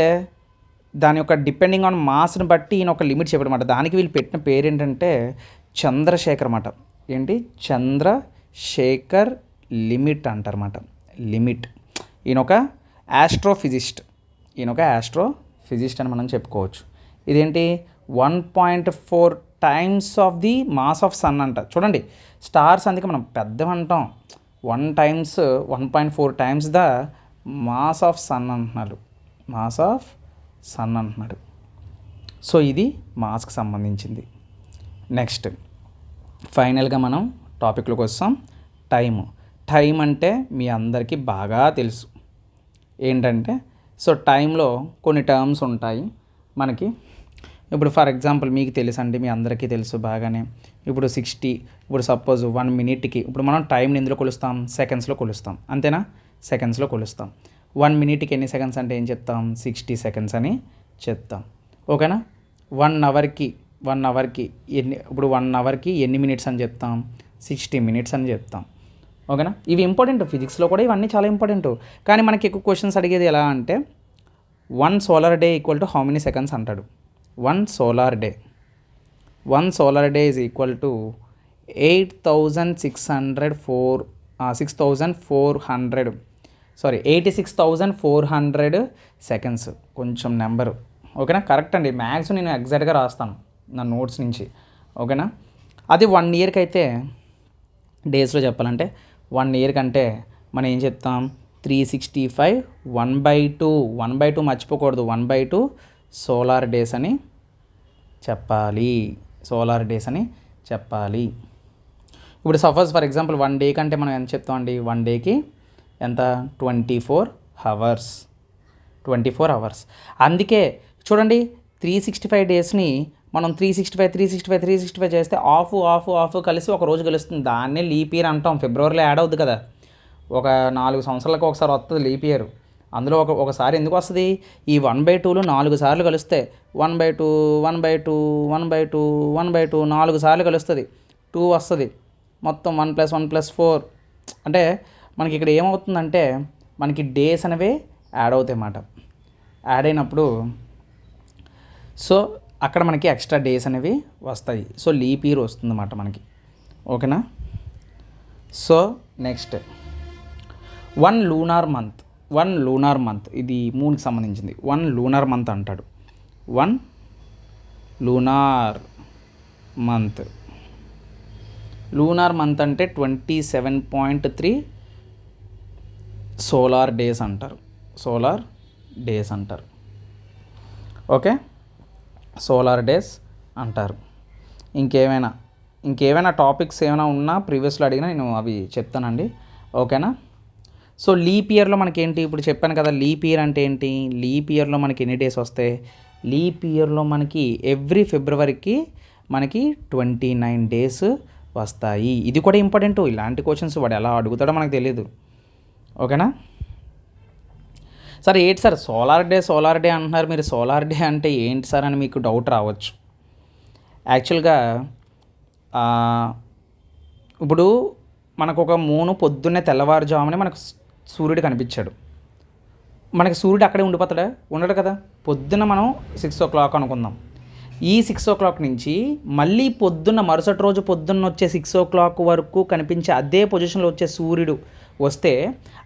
[SPEAKER 1] దాని యొక్క డిపెండింగ్ ఆన్ మాస్ని బట్టి ఈయన ఒక లిమిట్ చెప్పడమాట. దానికి వీళ్ళు పెట్టిన పేరు ఏంటంటే చంద్రశేఖర్ అన్నమాట. ఏంటి, చంద్రశేఖర్ లిమిట్ అంటారన్నమాట. లిమిట్. ఈయన ఒక ఆస్ట్రోఫిజిస్ట్ అని మనం చెప్పుకోవచ్చు. ఇదేంటి 1.4 times of the mass of sun అంట. చూడండి స్టార్స్ అందుకే మనం పెద్దవంటాం, 1.4 times the mass of sun అంటున్నాడు. సో ఇది మాస్కి సంబంధించింది. నెక్స్ట్ ఫైనల్గా మనం టాపిక్లోకి వస్తాం. టైం అంటే మీ అందరికీ బాగా తెలుసు ఏంటంటే, సో టైంలో కొన్ని టర్మ్స్ ఉంటాయి మనకి. ఇప్పుడు ఫర్ ఎగ్జాంపుల్ మీకు తెలుసు అండి, మీ అందరికీ తెలుసు బాగానే. ఇప్పుడు 60, ఇప్పుడు సపోజ్ 1 మినిట్కి ఇప్పుడు మనం టైంని ఎందులో కొలుస్తాం? సెకండ్స్లో కొలుస్తాం, అంతేనా? సెకండ్స్లో కొలుస్తాం. 1 మినిట్కి ఎన్ని సెకండ్స్ అంటే ఏం చెప్తాం? 60 సెకండ్స్ అని చెప్తాం, ఓకేనా? 1 అవర్కి ఇప్పుడు 1 అవర్కి ఎన్ని మినిట్స్ అని చెప్తాం? 60 మినిట్స్ అని చెప్తాం, ఓకేనా? ఇవి ఇంపార్టెంట్, ఫిజిక్స్లో కూడా ఇవన్నీ చాలా ఇంపార్టెంట్. కానీ మనకి ఎక్కువ క్వశ్చన్స్ అడిగేది ఎలా అంటే 1 solar day equal to how many seconds అంటాడు. 1 solar day is equal to 86,400 seconds. కొంచెం నెంబరు, ఓకేనా? కరెక్ట్ అండి, మ్యాథ్స్ నేను ఎగ్జాక్ట్గా రాస్తాను నా నోట్స్ నుంచి, ఓకేనా? అది 1 ఇయర్కి అయితే డేస్లో చెప్పాలంటే 1 ఇయర్ కంటే మనం ఏం చెప్తాం? 365 1/2 మర్చిపోకూడదు, 1/2 సోలార్ డేస్ అని చెప్పాలి. ఇప్పుడు సపోజ్ ఫర్ ఎగ్జాంపుల్ 1 డే కంటే మనం ఎంత చెప్తామండి? 1 డేకి ఎంత? 24 అవర్స్. అందుకే చూడండి, 365 డేస్ని మనం 365 చేస్తే ఆఫ్ కలిసి ఒక రోజు కలుస్తుంది. దాన్నే లీప్ ఇయర్ అంటాం. ఫిబ్రవరిలో యాడ్ అవుద్ది కదా, ఒక 4 సంవత్సరాలకు ఒకసారి వస్తుంది లీప్ ఇయర్. అందులో ఒకసారి ఎందుకు వస్తుంది? ఈ 1/2లో 4 సార్లు కలిస్తే 1/2 4 సార్లు కలుస్తుంది, 2 వస్తుంది. మొత్తం 1 + 1 + 4 అంటే మనకి ఇక్కడ ఏమవుతుందంటే మనకి డేస్ అనేవి యాడ్ అవుతాయి అన్నమాట. యాడ్ అయినప్పుడు సో అక్కడ మనకి ఎక్స్ట్రా డేస్ అనేవి వస్తాయి. సో లీప్ ఇయర్ వస్తుంది అన్నమాట మనకి, ఓకేనా? సో నెక్స్ట్ 1 లూనార్ మంత్ ఇది మూన్కి సంబంధించింది. 1 లూనార్ మంత్ అంటాడు. 1 లూనార్ మంత్ అంటే 27.3 సోలార్ డేస్ అంటారు. ఓకే, సోలార్ డేస్ అంటారు. ఇంకేమైనా టాపిక్స్ ఏమైనా ఉన్నా ప్రీవియస్లో అడిగినా నేను అవి చెప్తానండి, ఓకేనా? సో లీప్ ఇయర్లో మనకేంటి? ఇప్పుడు చెప్పాను కదా, లీప్ ఇయర్ అంటే ఏంటి? లీప్ ఇయర్లో మనకి ఎన్ని డేస్ వస్తాయి? లీప్ ఇయర్లో మనకి ఎవ్రీ ఫిబ్రవరికి మనకి 29 డేస్ వస్తాయి. ఇది కూడా ఇంపార్టెంట్. ఇలాంటి క్వశ్చన్స్ వాడు ఎలా అడుగుతాడో మనకు తెలియదు, ఓకేనా? సార్ ఏంటి సార్ సోలార్ డే అంటున్నారు మీరు, సోలార్ డే అంటే ఏంటి సార్ అని మీకు డౌట్ రావచ్చు. యాక్చువల్గా ఇప్పుడు మనకు ఒక మూను పొద్దున్నే తెల్లవారుజామునే మనకు సూర్యుడు కనిపించాడు. మనకి సూర్యుడు అక్కడే ఉండిపోతాడా? ఉండడు కదా. పొద్దున్న మనం 6 o'clock అనుకుందాం. ఈ 6 o'clock నుంచి మళ్ళీ మరుసటి రోజు పొద్దున్న వచ్చే 6 o'clock వరకు కనిపించే అదే పొజిషన్లో వచ్చే సూర్యుడు వస్తే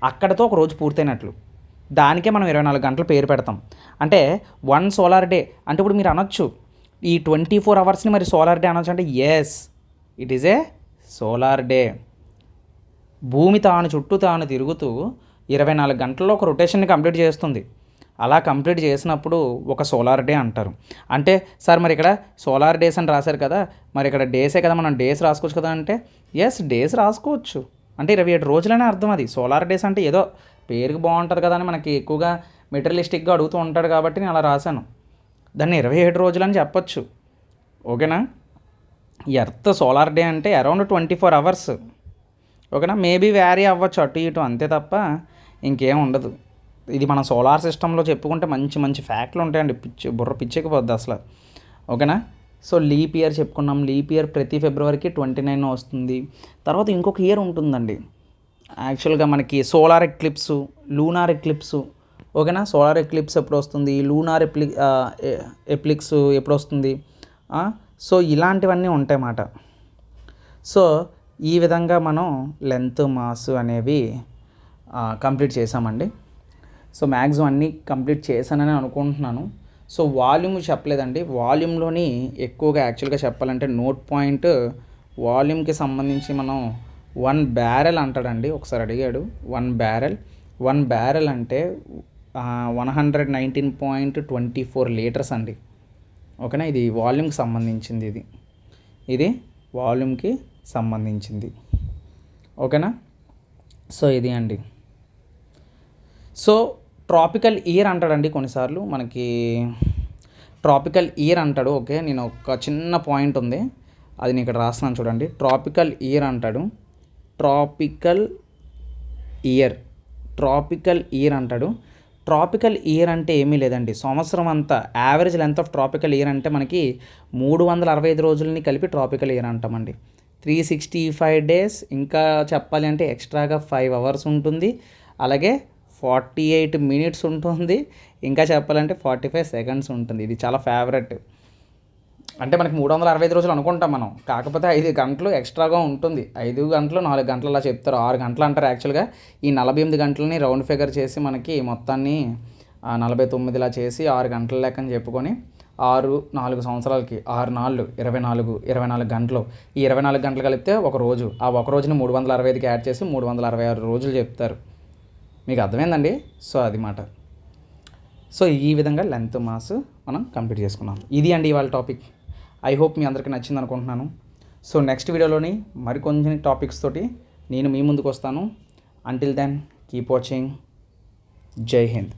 [SPEAKER 1] అక్కడతో ఒక రోజు పూర్తయినట్లు. దానికే మనం 24 గంటలు పేరు పెడతాం. అంటే 1 సోలార్ డే అంటే ఇప్పుడు మీరు అనొచ్చు ఈ 24 అవర్స్ని మరి సోలార్ డే అనొచ్చు అంటే yes, it is a solar day. భూమి చుట్టూ తిరుగుతూ 24 గంటల్లో ఒక రొటేషన్ని కంప్లీట్ చేస్తుంది. అలా కంప్లీట్ చేసినప్పుడు ఒక సోలార్ డే అంటారు. అంటే సార్ మరి ఇక్కడ సోలార్ డేస్ అని రాశారు కదా, మరి ఇక్కడ డేసే కదా, మనం డేస్ రాసుకోవచ్చు కదా అంటే ఎస్, డేస్ రాసుకోవచ్చు. అంటే 27 రోజులనే అర్థం. అది సోలార్ డేస్ అంటే ఏదో పేరుకి బాగుంటుంది కదా అని మనకి ఎక్కువగా మెటీరియలిస్టిక్గా అడుగుతూ ఉంటాడు కాబట్టి నేను అలా రాశాను. దాన్ని 27 రోజులని చెప్పచ్చు, ఓకేనా? ఎర్త్ సోలార్ డే అంటే అరౌండ్ 24 అవర్స్, ఓకేనా? మేబీ వ్యారీ అవ్వచ్చు అటు ఇటు, అంతే తప్ప ఇంకేం ఉండదు. ఇది మన సోలార్ సిస్టంలో చెప్పుకుంటే మంచి మంచి ఫ్యాక్ట్లు ఉంటాయండి, బుర్ర పిచ్చెక్కిపోద్ది అసలు, ఓకేనా? సో లీప్ ఇయర్ చెప్పుకున్నాం. లీప్ ఇయర్ ప్రతి ఫిబ్రవరికి 29 వస్తుంది. తర్వాత ఇంకొక ఇయర్ ఉంటుందండి యాక్చువల్గా మనకి సోలార్ ఎక్లిప్స్, లూనార్ ఎక్లిప్స్, ఓకేనా? సోలార్ ఎక్లిప్స్ ఎప్పుడు వస్తుంది, లూనార్ ఎప్లిక్స్ ఎప్పుడు వస్తుంది, సో ఇలాంటివన్నీ ఉంటాయి అన్నమాట. సో ఈ విధంగా మనం లెంత్, మాస్ అనేవి కంప్లీట్ చేసామండి. సో మ్యాక్సిమం అన్నీ కంప్లీట్ చేశానని అనుకుంటున్నాను. సో వాల్యూమ్ చెప్పలేదండి. వాల్యూమ్లోని ఎక్కువగా యాక్చువల్గా చెప్పాలంటే నోట్ పాయింట్ వాల్యూమ్కి సంబంధించి మనం 1 బ్యారెల్ అంటాడండి. ఒకసారి అడిగాడు 1 బ్యారెల్ అంటే 119.24 లీటర్స్ అండి, ఓకేనా? ఇది వాల్యూమ్కి సంబంధించింది, ఇది వాల్యూమ్కి సంబంధించింది, ఓకేనా? సో ఇది అండి. సో ట్రాపికల్ ఇయర్ అంటాడండి కొన్నిసార్లు మనకి ట్రాపికల్ ఇయర్ అంటాడు. ఓకే, నేను ఒక చిన్న పాయింట్ ఉంది, అది నేను ఇక్కడ రాస్తున్నాను చూడండి. ట్రాపికల్ ఇయర్ అంటాడు. ట్రాపికల్ ఇయర్ అంటాడు. ట్రాపికల్ ఇయర్ అంటే ఏమీ లేదండి, సంవత్సరం అంతా average length of tropical year అంటే మనకి 365 రోజులని కలిపి ట్రాపికల్ ఇయర్ అంటామండి. 365 డేస్, ఇంకా చెప్పాలి అంటే ఎక్స్ట్రాగా 5 అవర్స్ ఉంటుంది, అలాగే 48 మినిట్స్ ఉంటుంది, ఇంకా చెప్పాలంటే 45 సెకండ్స్ ఉంటుంది. ఇది చాలా ఫేవరెట్. అంటే మనకి 365 రోజులు అనుకుంటాం మనం, కాకపోతే 5 గంటలు ఎక్స్ట్రాగా ఉంటుంది. 5 గంటలు 4 గంటలు అలా చెప్తారు, 6 గంటలు అంటారు యాక్చువల్గా. ఈ 48 గంటలని రౌండ్ ఫిగర్ చేసి మనకి మొత్తాన్ని 49లా చేసి 6 గంటల లెక్కని చెప్పుకొని 4 సంవత్సరాలకి 6 నాళ్ళు 24 గంటలు. ఈ 24 గంటలు కలిపితే ఒక రోజు. ఆ ఒక రోజుని 365కి యాడ్ చేసి 366 రోజులు చెప్తారు. మీకు అర్థమైందండి? సో అది మాట. సో ఈ విధంగా లెంత్ మాస్ మనం కంప్లీట్ చేసుకున్నాం. ఇది అండి ఇవాళ టాపిక్. ఐ హోప్ మీ అందరికీ నచ్చింది అనుకుంటున్నాను. సో నెక్స్ట్ వీడియోలోని మరికొన్ని టాపిక్స్ తోటి నేను మీ ముందుకు వస్తాను. Until then keep watching. జై హింద్.